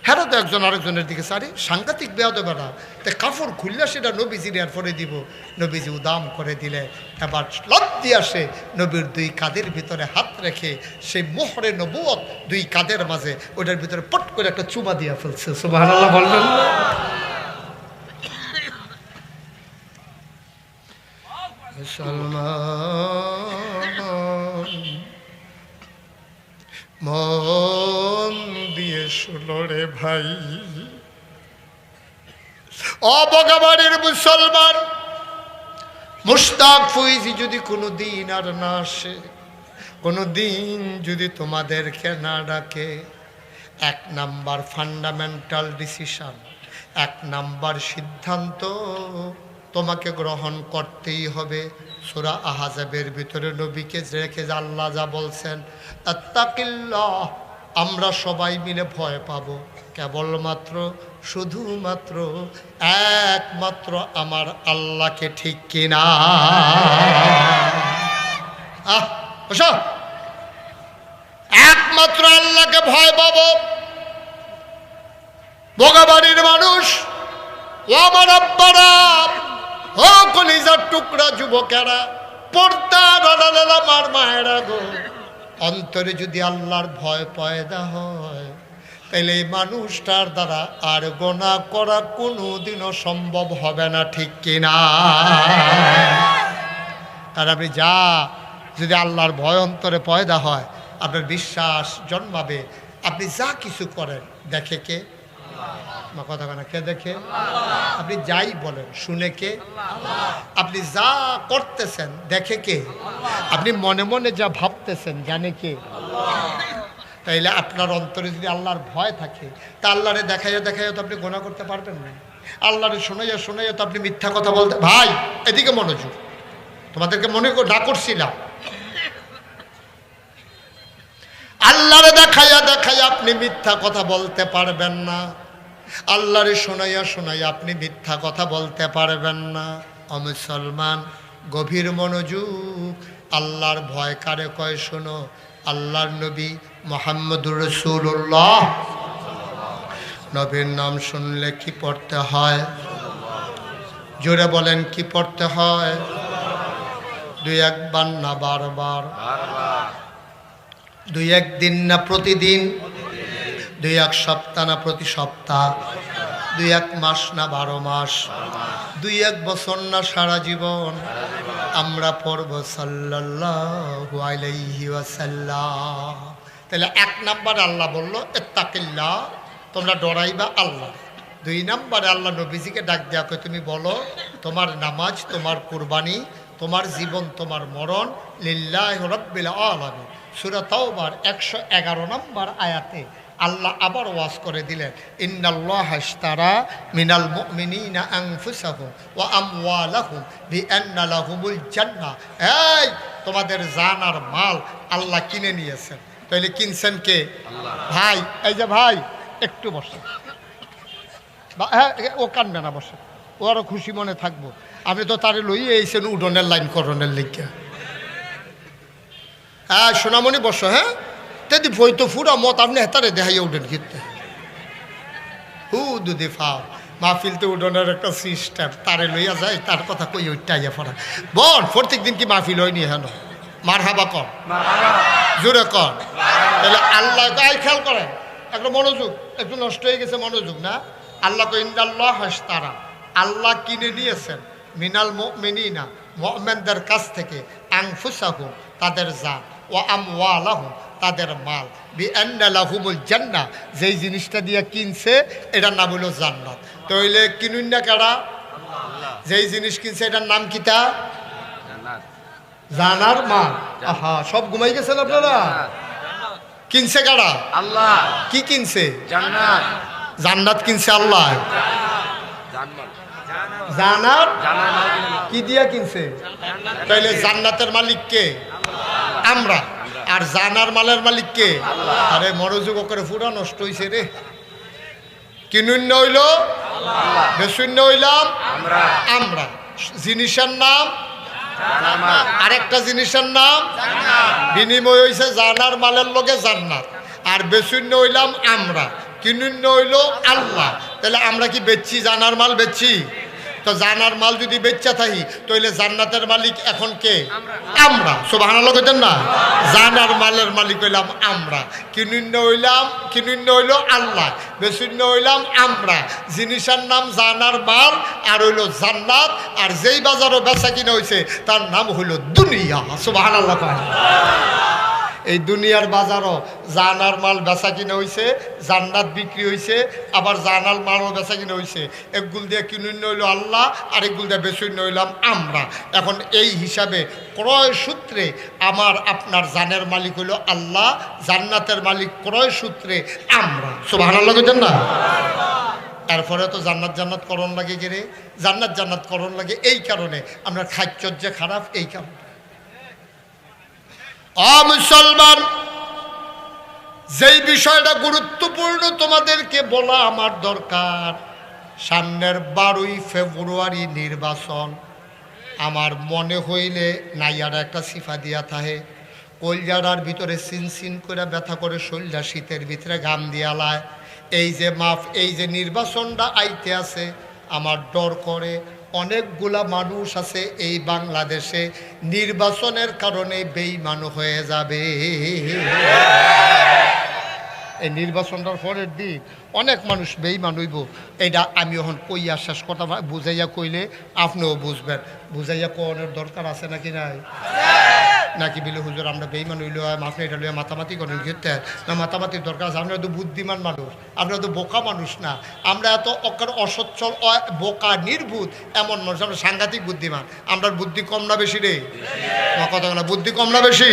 হ্যাঁ তো একজন আরেকজনের দিকে সারি সাংঘাতিক বেয়া দেবে না, তাই কাপড় খুললে সেটা নবীজির আর পরে দিব। নবীজি উদাম করে দিলে এবার লজ্জি আসে, নবীর দুই কাঁধের ভিতরে হাত রেখে সেই মোহরে নবুয়ত দুই কাঁধের মাঝে ওটার ভিতরে পট করে একটা চুমা দিয়া ফেলছে। সুবহানাল্লাহ বলবেন। মুসলমান মন দিয়ে শুনো রে ভাই, অবগাবাড়ির মুসলমান মুশতাক ফৈজি যদি কোনো দিন আর না আসে, কোনো দিন যদি তোমাদেরকে না ডাকে, 1 নাম্বার ফান্ডামেন্টাল ডিসিশন, 1 নাম্বার সিদ্ধান্ত তোমাকে গ্রহণ করতেই হবে। সূরা আহজাবের ভিতরে নবীকে রেখে আল্লাহ যা বলছেন, আত্তাকিল্লাহ, আমরা সবাই মিলে ভয় পাবো কেবলমাত্র শুধুমাত্র একমাত্র আমার আল্লাহকে, ঠিক কিনা? একমাত্র আল্লাহকে ভয় পাবো। বগাবাড়ির মানুষ, ও আমার আব্বারা, ও কলিজার টুকরা যুবকেরা, পর্দা আমার মায়েরা গো, অন্তরে যদি আল্লাহর ভয় পয়দা হয় তাহলে এই মানুষটার দ্বারা আর গোনা করা কোনোদিনও সম্ভব হবে না, ঠিক কিনা? আর আপনি যা যদি আল্লাহর ভয় অন্তরে পয়দা হয়, আপনার বিশ্বাস জন্মাবে। আপনি যা কিছু করেন দেখে কে? কথা কেনা কে দেখে? আপনি যাই বলেন শুনে কে? আপনি যা করতেছেন দেখে কে? আপনি মনে মনে যা ভাবতেছেন জানে কে? তাইলে আপনার অন্তরে যদি আল্লাহর ভয় থাকে, তা আল্লাহরে দেখাইয়া দেখাইয়া তো আপনি গোনা করতে পারবেন না। আল্লাহরে শোনাইয়া শোনাইয়া তো আপনি মিথ্যা কথা বলতে। ভাই এদিকে মনোযোগ, তোমাদেরকে মনে না করছিলাম। আল্লাহরে দেখাইয়া দেখাইয়া আপনি মিথ্যা কথা বলতে পারবেন না। আল্লাহরে শোনাইয়া শোনাইয়া আপনি মিথ্যা কথা বলতে পারবেন না। ও মুসলমান, গভীর মনোযোগ। আল্লাহর ভয় কারে কয় শোনো। আল্লাহর নবী মুহাম্মদুর রাসূলুল্লাহ, নবীর নাম শুনলে কি পড়তে হয়? জোরে বলেন কি পড়তে হয়? 2-1 বার না বারবার? 2-1 দিন না প্রতিদিন? 2-1 সপ্তাহ না প্রতি সপ্তাহ? 2-1 মাস না 12 মাস? 2-1 বছর না সারা জীবন? আমরা পড়ব সাল্লাল্লাহু আলাইহি ওয়াসাল্লাম। তাহলে 1 নাম্বার আল্লাহ বলল ইত্তাকিল্লাহ, তোমরা ডরাইবা আল্লাহ। 2 নাম্বারে আল্লাহ নবীজিকে ডাক দেয়া কয় তুমি বলো তোমার নামাজ, তোমার কুরবানি, তোমার জীবন, তোমার মরণ লিল্লাহি রাব্বিল আলামিন। সূরা তাওবার 111 নম্বর আয়াতে আল্লাহ আবার ওয়াজ করে দিলেন, ইন্নাল্লাহা ইশতারা মিনাল মুমিনিনা আনফুসাহুম ওয়া আমওয়ালাহুম বিআন্না লাহুমুল জান্নাহ। এই তোমাদের জান আর মাল আল্লাহ কিনে নিয়েছেন। তাহলে কিনছেন কে? আল্লাহ। ভাই এই যে ভাই একটু বসে, হ্যাঁ ও কানবে না, বসে, ও আরো খুশি মনে থাকবো। আমি তো তারে লইয়ে এইছেন উডনের লাইন করণের লিখা। হ্যাঁ সোনামণি বসো। হ্যাঁ তেদি ভই তো ফুরা মত আপনি হেতারে দেখাইয়া উঠেন কিন্তু দুধে ফাও মাহফিলতে উডনের একটা সিস্টেম, তারে লইয়া যায়, তার কথা কই ওইটাইয়া পড়া। বল প্রত্যেক দিন কি মাহফিল হয়নি? হেন মার হাবা কর, জোরে কর। তাহলে আল্লাহ গায়ে খেয়াল করেন, একটা মনোযোগ একটু নষ্ট হয়ে গেছে মনোযোগ না। আল্লাহ তো ইন্নাল্লাহ ইশতারা, আল্লাহ কিনে নিয়েছেন মিনাল মুমিনিনা, মুমিনদের কাছ থেকে, আনফুসাহুম তাদের জান, ওয়া আমওয়ালাহুম তাদের মাল, বিআন্না লাহুমুল জান্নাহ যেই জিনিসটা দিয়ে কিনছে এটার নাম হলো জান্নাত। তাইলে কিনুন না কারা? যেই জিনিস কিনছে এটার নাম কিতা? জানার মাল। আহা সব ঘুমাই গেছেন আপনারা। কিনছে কারা? আল্লাহ। কি কিনছে? জান্নাত। জান্নাত কিনছে আল্লাহ। জানার কি দিয়া কিনছে? তাইলে জান্নাতের মালিক কে? আমরা। আর জানার মালের মালিক কে? আরে মনোযোগ করে পুরা নষ্ট হয়েছে রে। কিনুন্য হইল বেশূন্য হইলাম আমরা। জিনিসের নাম আরেকটা জিনিসের নাম বিনিময় হইছে জানার মালের লগে জান্নাত। আর বেশূন্য হইলাম আমরা, কিনুন্য হইল আল্লাহ। তাহলে আমরা কি বেচছি? জানার মাল বেচছি। তো জানার মাল যদি বেচা থাকি তাহলে জান্নাতের মালিক এখন কে? আমরা। সুবহানাল্লাহ কইতেন না? জানার মালের মালিক হইলাম আমরা, কিনুন্য হইল আল্লাহ, বেশূন্য হইলাম আমরা। জিনিসের নাম জানার মাল আর হইল জান্নাত। আর যেই বাজারও বেচা কিনা হয়েছে তার নাম হইল দুনিয়া। সুবহানাল্লাহ। এই দুনিয়ার বাজারও জানার মাল বেচা কিনা হয়েছে, জান্নাত বিক্রি হয়েছে, আবার জানাল মালও বেচা কিনা হয়েছে। একগুল দিয়ে কিনুন্য হইল আল্লাহ, আর একগুল দিয়ে বেশূন্য হইলাম আমরা। এখন এই হিসাবে ক্রয় সূত্রে আমার আপনার জানের মালিক হইল আল্লাহ, জান্নাতের মালিক ক্রয় সূত্রে আমরা। সুবহানাল্লাহ কইতেন না? তারপরে তো জান্নাত করণ লাগে গেরে, জান্নাত করণ লাগে এই কারণে আমরা খাদ্য যে খারাপ, এই কারণে। মুসলমান, যেই বিষয়টা গুরুত্বপূর্ণ তোমাদেরকে বলা আমার দরকার, সামনের 12ই ফেব্রুয়ারি নির্বাচন। আমার মনে হইলে নাইয়ারা একটা সিফা দিয়া থাকে, কলজারার ভিতরে সিন করে ব্যথা করে, শরীরটা শীতের ভিতরে ঘাম দিয়া লায়। এই যে এই যে নির্বাচনটা আইতে আছে, আমার ডর করে অনেকগুলা মানুষ আছে এই বাংলাদেশে নির্বাচনের কারণে বেঈমান হয়ে যাবে। এই নির্বাচনটার পরের দিন অনেক মানুষ বেঈমান হইব। এইটা আমি এখন কইয়া শেষ কথা বুঝাইয়া কইলে আপনিও বুঝবেন। বুঝাইয়া কোনের দরকার আছে নাকি নাই? নাকি বিলে হুজুর আমরা বেঈমান হইলে আপনি এটা লইয়া মাতামাতি করেন ঘিরতে না? মাতামাতির দরকার আছে। আমরা তো বুদ্ধিমান মানুষ, আমরা তো বোকা মানুষ না। আমরা এত অসচ্ছল বোকা নির্বুধ এমন মানুষ, আমরা সাংঘাতিক বুদ্ধিমান। আমরা বুদ্ধি কম না বেশি রে? কথা না, বুদ্ধি কম না বেশি?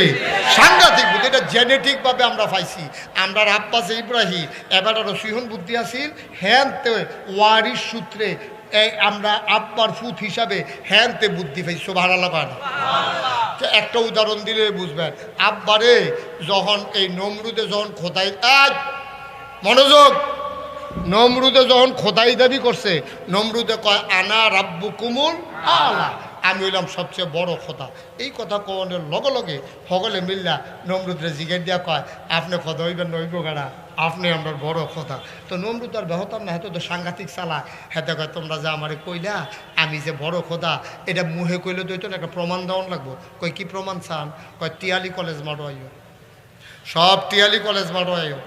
সাংঘাতিক বুদ্ধি, এটা জেনেটিকভাবে আমরা পাইছি। আমরা আব্বাস ইব্রাহিম এবার রসিহন বুদ্ধি আসিল, হ্যাঁ ওয়ারিশ সূত্রে এই আমরা আব্বার ফুত হিসাবে হ্যানতে বুদ্ধি পাই। সুবহানাল্লাহ। একটা উদাহরণ দিলে বুঝবেন। আব্বারে যখন এই নমরুদে যখন খোদাই, মনোযোগ, নমরুদে যখন খোদাই দাবি করছে, নমরুদে কয় আনা রাব্বুকুমুল আলা, আমি হইলাম সবচেয়ে বড় খোদা। এই কথা কনের লগে লগে সকলে মিল্লা নমরুদরে জিজ্ঞেস দিয়া কয় আপনি খোদা হইবেন নইব গাড়া, আপনি আমরা বড় কথা। তো নমরুদ আর বেহতার না, হেতো তো সাংঘাতিক চালা। হেতে কয় তোমরা যে আমারে কইলা আমি যে বড় খোদা, এটা মুহে কইলে তো না, একটা প্রমাণ দেওয়ান লাগবো। কই কি প্রমাণ চান? কয় টিয়ালি কলেজ মারো আইও, সব টিয়ালি কলেজ মারো আইও।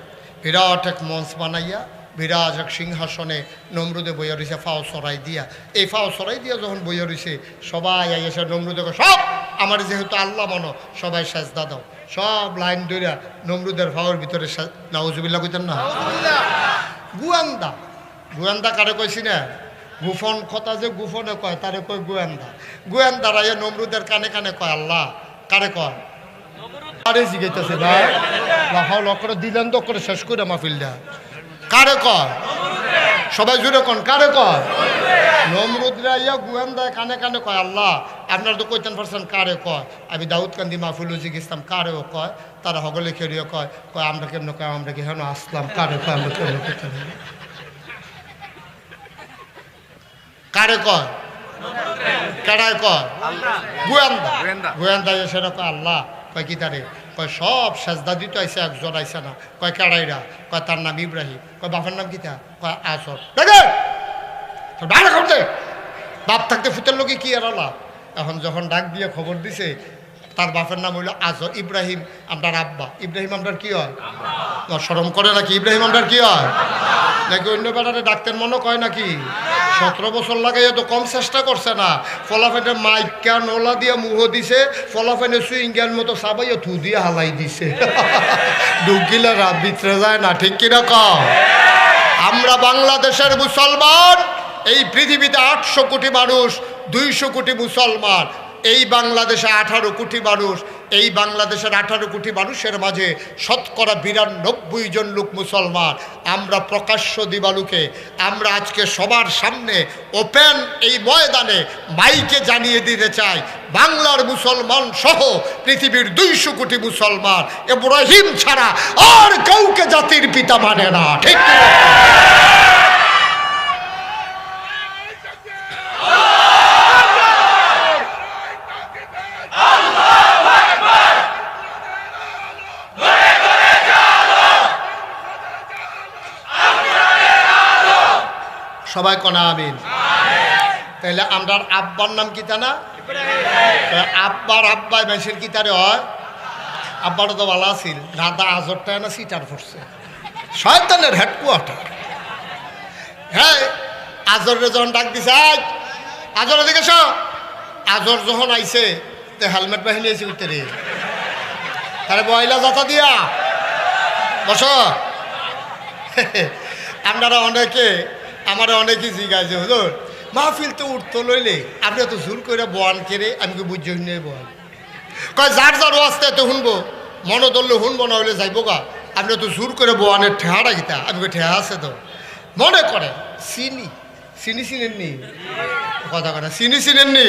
বিরাট এক মঞ্চ বানাইয়া বিরাজ এক সিংহাসনে নমরুদে বইয়া রয়েছে ফাও সরাই দিয়া। এই ফাও সরাই দিয়া যখন বইয়া রয়েছে, সবাই এসে নমরুদে সব আমার যেহেতু আল্লাহ মানো, সবাই সেজদা দাও। সব লাইন ধরিয়া নমরুদের ফাওয়ার ভিতরে নাউজুবিল্লাহ কইতেন না? গুয়ান্দা কারে কইছি না? গুফন কথা যে গুফনে কয় তারে কয় গোয়েন্দা রাইয়া নমরুদের কানে কানে কয় আল্লাহ। কারে কয়? আরে জিগাইতেছে ভাই, লাহাও লকরে দিলেন তো করে শেষ করে মাহফিলটা। কারে কয়? সবাই জুড়ে কোন কারে কয়? নমরুদ রাইয়া গোয়েন্দায় কানে কানে কয় আল্লাহ। আপনারা তো কইতেন পারছেন কারে কয়? আমি দাউদ কান্দি মাহফিল জিজ্ঞেসলাম কারেও কয়, তারা হগলে খেলিও কয় আমরা কেমন কয়, আমরা কি হেন আসলাম? কারে কয়? আমরা কেমন কইতেন? কারে কয়? কারায় কয়? গোয়েন্দা সেটা কয় আল্লাহ। কয় কি তারে? কয় সব সেজদা দিতে আইসে, একজন আইসে না। কয় কারাইরা? কয় তার নাম ইব্রাহিম। কয় বাপের নাম কিতা? কয় আসর। বাপ থাকতে ফুতের লোকে কি আর আল্লাহ। এখন যখন ডাক দিয়ে খবর দিছে তার বাপের নাম হইল আজর। ইব্রাহিম আপনার আব্বা। ইব্রাহিম আপনার কি হয়? শরম করে নাকি? ইব্রাহিম আপনার কি হয় নাকি? অন্য বেড়ারে ডাক্তার মনে কয় নাকি? 17 বছর লাগাইয়া তো কম চেষ্টা করছে না। ফলাফেনে মাইকা নোলা দিয়া মুহ দিছে, ফলাফেনে সুইঙ্গার মতো সাবাইয়া থু দিয়ে হালাই দিছে। ডুকিলে রাত ভিতরে যায় না, ঠিক কিনা কম? আমরা বাংলাদেশের মুসলমান, এই পৃথিবীতে 800 কোটি মানুষ, 200 কোটি মুসলমান। এই বাংলাদেশে 18 কোটি মানুষ। এই বাংলাদেশের 18 কোটি মানুষের মাঝে শতকরা 92 জন লোক মুসলমান। আমরা প্রকাশ্য দিবালুকে আমরা আজকে সবার সামনে ওপেন এই ময়দানে মাইকে জানিয়ে দিতে চাই, বাংলার মুসলমান সহ পৃথিবীর 200 কোটি মুসলমান ইব্রাহিম ছাড়া আর কাউকে জাতির পিতা মানে না, ঠিক কি? সবাই কনা আমিন। তাহলে আমরা আব্বার নাম কিতা না? আব্বার আব্বাই মেসের কিতারে হয়। আব্বারও তো ভালো আছিল, দাদা আজরটা না সিটার পড়ছে, শয়তানের হেডকোয়ার্টার। হ্যাঁ, আজরে যখন ডাক দিছে, আজর দিকে আজর যখন আইছে তো হেলমেট বাহিনী আইছে উত্তরে, তাহলে বয়লা যাতা দিয়া বস। আপনারা অনেকে অনেকেই জিজ্ঞাসা হুজুর মাহফিল তো উঠতো লইলে আপনি তো জোর করে বয়ান কেড়ে আমি কি বুঝি নিয়ে বয়ান কয় যার যার আসতে তো শুনবো, মনে ধরলে শুনবো, না হলে যাইবো গা। আপনি তো জোর করে বয়ানের ঠেহাটা গীতা আমি ঠেহা আছে তো মনে করেন। চিনেননি কথা কথা চিনেননি?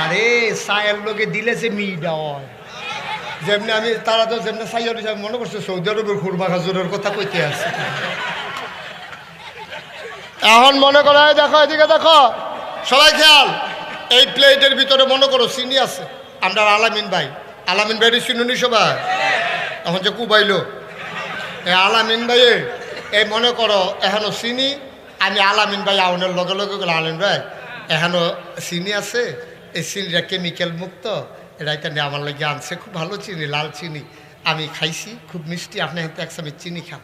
আরে সায়ের লোকে দিলে সে মিডা হয় যেমনি আমি তারা তো যেমনি সাইয়ার হিসাবে মনে করছে সৌদি আরবের খুরমা খাজুরের কথা কইতে আছে। এখন মনে করা হয়, দেখো এদিকে দেখো সবাই খেয়াল, এই প্লেটের ভিতরে মনে করো চিনি আছে। আমরা আলামিন ভাইয়ের চিনুনি সবাই। এখন যে কুবাইলো এই আলামিন ভাইয়ে এই মনে করো এখনো চিনি, আমি আলামিন ভাই আউনের লগে লগে গেলে আলামিন ভাই এখনো চিনি আছে, এই চিনিটা কেমিক্যাল মুক্ত, এটা এখানে আমার লাগে আনছে, খুব ভালো চিনি, লাল চিনি, আমি খাইছি, খুব মিষ্টি, আপনি এখান থেকে এক চামচ চিনি খান।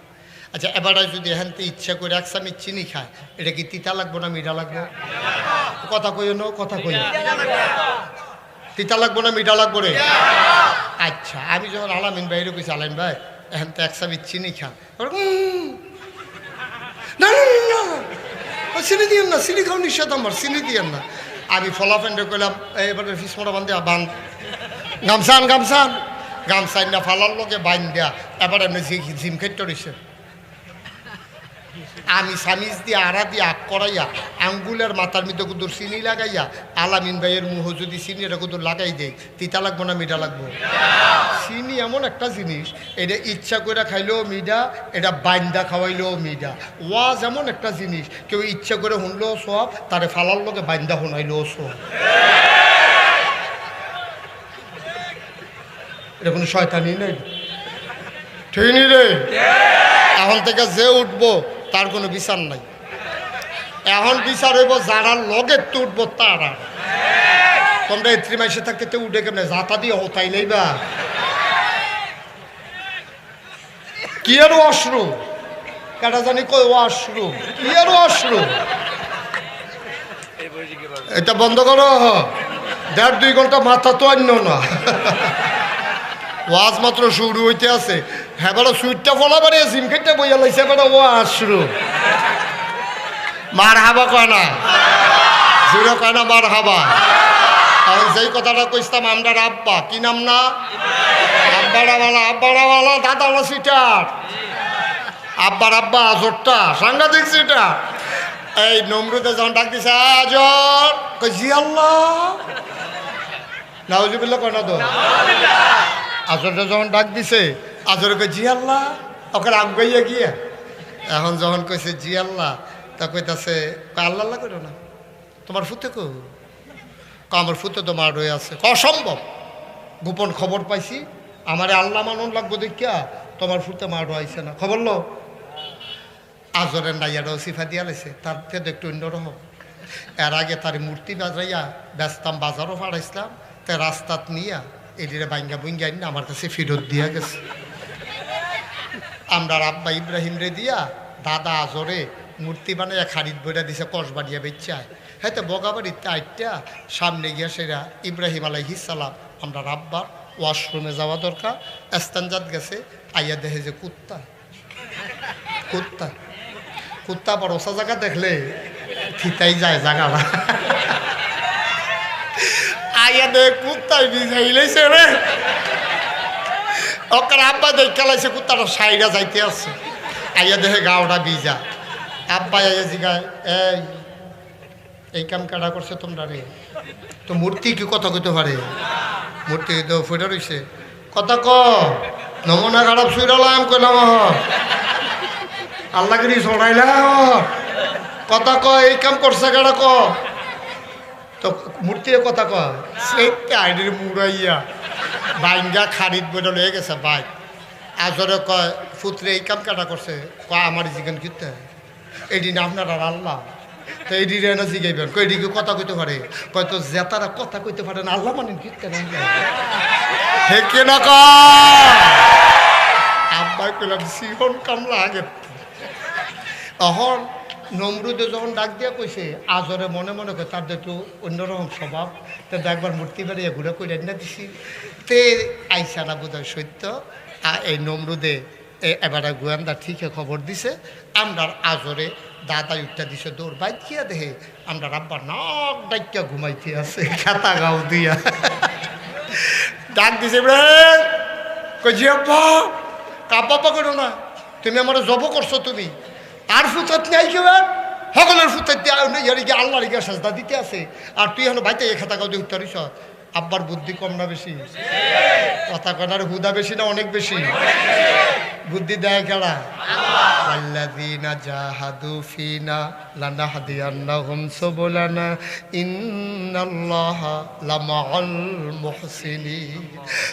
আচ্ছা এবারে যদি এখান থেকে ইচ্ছা করে এক চামচ চিনি খায়, এটা কি তিতা লাগবো না মিঠা লাগবো? কথা কইও না, কথা কইও, তিতা লাগবো না মিঠা লাগবো রে? আচ্ছা আমি যখন আলামিন ভাইয়ের কইছি আলামিন ভাই এখান থেকে এক চামচ চিনি খান, না চিনি দিয়েন না, চিনি খাও নিঃস্বাদ আমার, চিনি দিয়েন না। আমি ফলাফেন্ডে কইলাম এবারে ফিসমোটা বান্ধে গামছান না ফালার লোকে বাইন দেয়া, এবার এমনি জিম খেতে রয়েছে। আমি সামিজ দিয়ে আড়া দিয়ে আগ করাইয়া আঙ্গুলের মাথার মধ্যে কুদুর চিনি লাগাইয়া আলামিন ভাইয়ের মুহ যদি চিনিটা কুদুর লাগাই দেয়, তিতা লাগবো না মিঠা লাগবো? চিনি এমন একটা জিনিস, এটা ইচ্ছা করে খাইলেও মিঠা, এটা বাইন্দা খাওয়াইলেও মিঠা। ওয়াজ এমন একটা জিনিস, কেউ ইচ্ছা করে শুনলেও সব, তারে ফালার লোকে বাইন্দা শুনাইলেও সব। এটা কোনো শয়তানি নেই, ঠিক নি রে? এখন থেকে যে উঠবো তার কোনো বিচার নাই, এখন বিচার হইব যারা লগে উঠবো তারা। তোমরা এত্রি মাসে থাকতে উঠে কেমনে যাতা দিয়ে হতাই নেইবা? কি আর ওয়াশরুম কেটা জানি কই ওয়াশরুম, কি আর ওয়াশরুম, এটা বন্ধ করো। 1.5-2 ঘন্টা মাথা তো অন্য না, ওয়াজ মাত্র শুরু হইতে আছে। হ্যাঁ বেড়া সুইটটা ফলা বাড়িয়ে জিম খেটটা বইয়া লাইছে বেড়া ওয়াশরুম। মার হাবা কয় না, জুড়ে কয় না মার হাবা। আর যেই কথাটা কইতাম আমরা আব্বা, কি নাম না? আব্বাড়াওয়ালা দাদাওয়ালা সিটার, আব্বার আব্বা আজরটা সাংঘাতিক সিটার। এই নমরুদে যখন ডাক দিছে আজর, কই জি আল্লাহ, নাউজুবিল্লাহ কয় না তো? আজরটা যখন ডাক দিছে আজরে কই জি আল্লাহ, ওকে আগাইয়া গিয়া এখন যখন কইছে জি আল্লাহ, তা কইতাছে আল্লাহ আল্লাহ করো না, তোমার ফুতে কো? আমার ফুতে তো মার হয়ে আছে। অসম্ভব, গোপন খবর পাইছি, আমারে আল্লাহ মানুন লাগবো দেখিয়া তোমার ফুতে মার হয়েছে না, খবর লো। আজরের নাইয়াটাও সিফা দিয়া লাইছে, তার থেকে একটু অন্যরকম। এর আগে তার মূর্তি বাজাইয়া ব্যস্তাম, বাজারও ফাড়াইছিলাম, তে রাস্তাত নিয়া এটিরে বাইঙ্গা বুঙ্গা না আমার কাছে ফেরত দিয়া গেছে। আমরা আব্বা ইব্রাহিম রে দিয়া দাদা আজরে মূর্তি বানাইয়া খারিদ বইটা দিছে, কসবাড়িয়া বেচায়। হ্যাঁ তো বগাবাড়িতে আইটা সামনে গিয়া সেরা ইব্রাহিম আলাইহিস সালাম আমরা আব্বার ওয়াশরুমে যাওয়া দরকার, এস্তানজাত গেছে, আইয়া দেখে যে কুত্তা কুত্তা কুত্তা বড় ওসা জায়গা দেখলে থিতাই যায় জায়গাটা। আইয়া দেখ কুত্তাই ভিজাইলেছে রে, ওখানে আব্বা দেখা লাইছে কুত্তাটা সাইডা যাইতে আছে, আইয়া দেখে গাওটা ভিজা। আব্বা আইয়া জিগায় এই কাম কাটা করছে তোমরা রে? তো মূর্তি কি কথা কইতে পারে? মূর্তি তো ফুটে রয়েছে, কথা ক নমুনা খারাপ শুইরালাম কইলাম আল্লাহগিরি ছড়াইলাম, কথা ক এই কাম করছে কাটা ক। তো মূর্তি কথা ক সেইটা আইডির মুড়াইয়া বাইঙ্গা খারিদ বইটা লয়ে গেছে বাইক। আজরে কয় ফুতরে এই কাম কাটা করছে, কয় আমার জিজ্ঞান কিতে এই দিন আপনার আর আল্লাহ তো এই ডিরে না জিগাইবেন কই এদিকে কথা কইতে পারে হয়তো জেতারা কথা কইতে পারে না আল্লাহ মানেন কি হেকে না কা আব্বাই কইলাম সিহন কামলা আগে তখন নমরুদে যখন ডাক দিয়া কইছে আজরে মনে মনে করে তার একটু অন্যরকম স্বভাব তো একবার মূর্তি বাড়িয়ে ঘুরে কইলে না দিছি তে আইসারা বোধ হয় সত্য এই নমরুদে এবারে গোয়েন্দা ঠিকই খবর দিছে আমরা আজরে দাদা উঠটা দিছে দৌড় বাইকিয়া দেহে আমরা আব্বা নাক ডাইকা ঘুমাইতে আছে খাতা গাও দিয়া ডাক দিছে কই আব্বা কাব্বা করো না তুমি আমার জব করছো তুমি আর ফুতাত নাই কেউ সকলের ফুতাত দিয়ে আল্লাহর গিয়া সাজদা দিতে আছে আর তুই এখন বাইতে খাতা গাও দিয়ে উত্তরিস আব্বার বুদ্ধি কম না বেশি কথা কনার হুদা বেশি না অনেক বেশি বুদ্ধি দেয় কেডা আল্লাযীনা জাহাদু ফিনা লানাহদিয়ান্নাহুম সুবুলানা ইন্নাল্লাহা লামাআল মুহসিনিন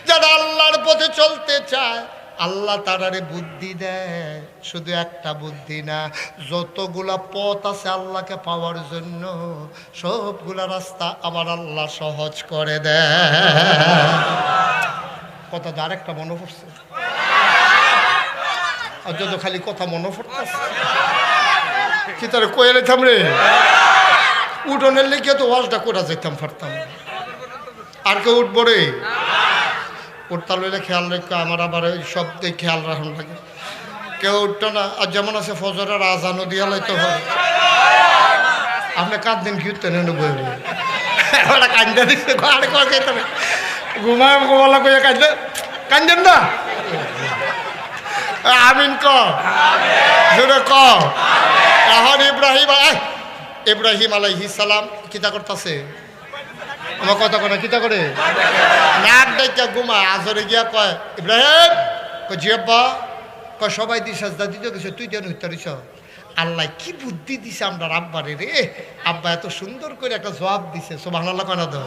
যারা আল্লাহর পথে চলতে চায় আল্লাহ তারারে বুদ্ধি দেয় শুধু একটা বুদ্ধি না যতগুলা পথ আছে আল্লাহকে পাওয়ার জন্য সবগুলা রাস্তা আমার আল্লাহ সহজ করে দেয় কথা আরেকটা মনে পড়ছে আর যত খালি কথা মনে পড়তেছে কি তারে কয়ে লেতাম রে উঠোনের লেগে তো ওয়াজটা করে যেতাম পারতাম আর কেউ উঠবো রে উঠতা লইলে খেয়াল রেখে আমার আবার সব দিকে খেয়াল রাখুন লাগে কেউ উঠতো না আর যেমন আছে ফজরের আজানও দিয়া লাইতে হয় আপনি কাঁদ দিন কি উঠতেন বই ওটা কান্দা দিচ্ছে ঘরে কর খাইতে ঘুমায় ঘুমালা কইয়া কান্দে কান্দেন না আমিন ক জোরে ক এখন ইব্রাহিম আলাইহিস সালাম কিতা করতেছে আমার কথা করে কিতা করে নাক ডাইকা ঘুমা আজরে গিয়া কয় ইব্রাহিম কয় জিয়াব্বা কয় সবাই দি সাজদা দিতে গেছে তুই যেন উত্তরিস আল্লাহ কি বুদ্ধি দিছে আমরা আব্বারে রে আব্বা এত সুন্দর করে একটা জবাব দিছে সুবহানাল্লাহ কয় না তো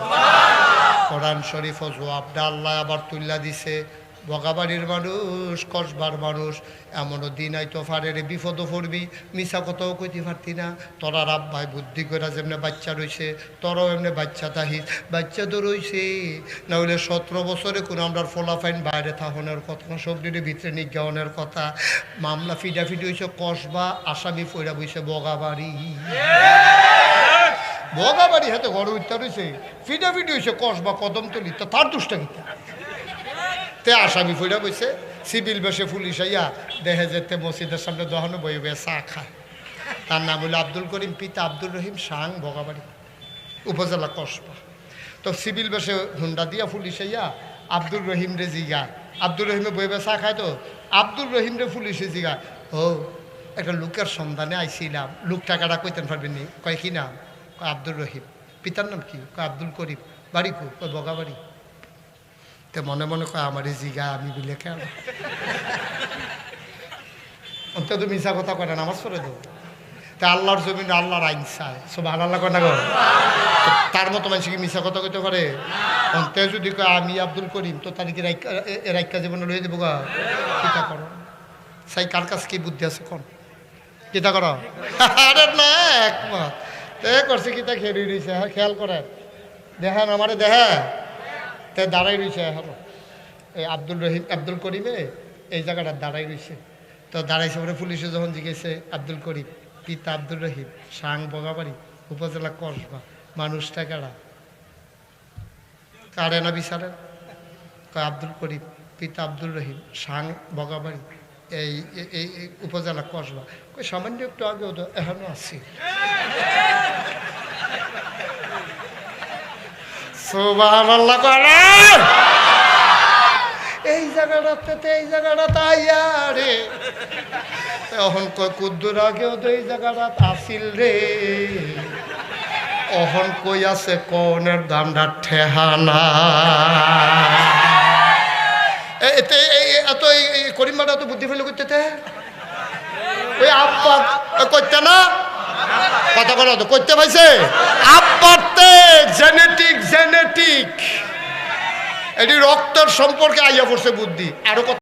কোরআন শরীফ জবাবটা আল্লাহ আবার তুল্লা দিছে বগাবাড়ির মানুষ কসবার মানুষ এমনও দিন আইতো ফারে রে বিপদও পড়বি মিশা কথাও কইতে পারতি না তোরা রাব্বাই বুদ্ধি করে যেমনি বাচ্চা রইছে তোরাও এমনি বাচ্চা তাহিস বাচ্চা তো রইছে না হইলে 17 বছরে কোনো আমরা ফলাফাইন বাইরে থাকনের কথা না সবজির ভিতরে নিজ্ঞানের কথা মামলা ফিডাফিডি হয়েছে কসবা আসামি ফইরা বইছে বগাবাড়ি বগাবাড়ি হাতে ঘরে উঠতে রয়েছে ফিডাফিডি হয়েছে কসবা কদমতলি তো তার দুষ্টা গীতা তে আসামি ফইরা বইছে সিভিল বেশে পুলিশ আইয়া দেখে যেতে মসজিদের সামনে দহনো বই বয়ে চা খায় তার নাম হলো আব্দুল করিম পিতা আব্দুর রহিম সাং বগাবাড়ি উপজেলা কসবা তো সিভিল বেশে হুন্ডা দিয়া পুলিশ আইয়া আব্দুর রহিম রে জিগা আব্দুর রহিমে বই চা খায় তো আব্দুর রহিম রে পুলিশে জিগা ও একটা লোকের সন্ধানে আইছিলাম লোক টাকাটা কইতেন পারবেন নি কয় কি নাম কয় আব্দুর রহিম পিতার নাম কি কয় আব্দুল করিম বাড়ি কয় বগাবাড়ি তো মনে মনে কয় আমার জিগা আমি বিলে কেন অন্তত মিশা কথা কয় না নামাজ পড়ে দেবো তা আল্লাহর জমিনে আল্লাহর আইন চায় সব আল্লাহ কয় না গো তার মতো মানুষ কি মিশা কথা কইতে পারে অন্তে যদি কয় আমি আব্দুল করিম তো তার কি রাইকা জীবনে লইয়ে দেবো গা কিতা করো সাই কার কাছে কি বুদ্ধি আছে কোন কিতা করো আরে না একমত এ করছে কিতা খেয়ে রয়েছে হ্যাঁ খেয়াল করেন দেখেন আমারে দেখে তে দাঁড়াই রয়েছে এখনো এই আব্দুল করিমে এই জায়গাটা দাঁড়াই রয়েছে তো দাঁড়াইছে পরে পুলিশে যখন জিজ্ঞেসে আব্দুল করিম পিতা আব্দুর রহিম সাং বগাবাড়ি উপজেলা কসবা মানুষটা কারা কারে না বিচারেন কয় আব্দুল করিম পিতা আব্দুর রহিম সাং বগাবাড়ি এই এই উপজেলা কসবা কই সামান্য একটু আগেও তো এখনো আছি সুবহানাল্লাহ করে এই জায়গাটা আইয়া রে এখন কই কুদ্দুর আগেও তো এই জায়গাটা আসিল রে এখন কই আছে কোনের দামটা ঠেহানা এতে এত করিমবাটা তো বুদ্ধি ফেলে করতে ওই আব্বা করতে না কথা বলো তো করতে পাইছে আব্বাতে জেনেটিক এটি রক্তের সম্পর্কে আইয়া পড়ছে বুদ্ধি আরো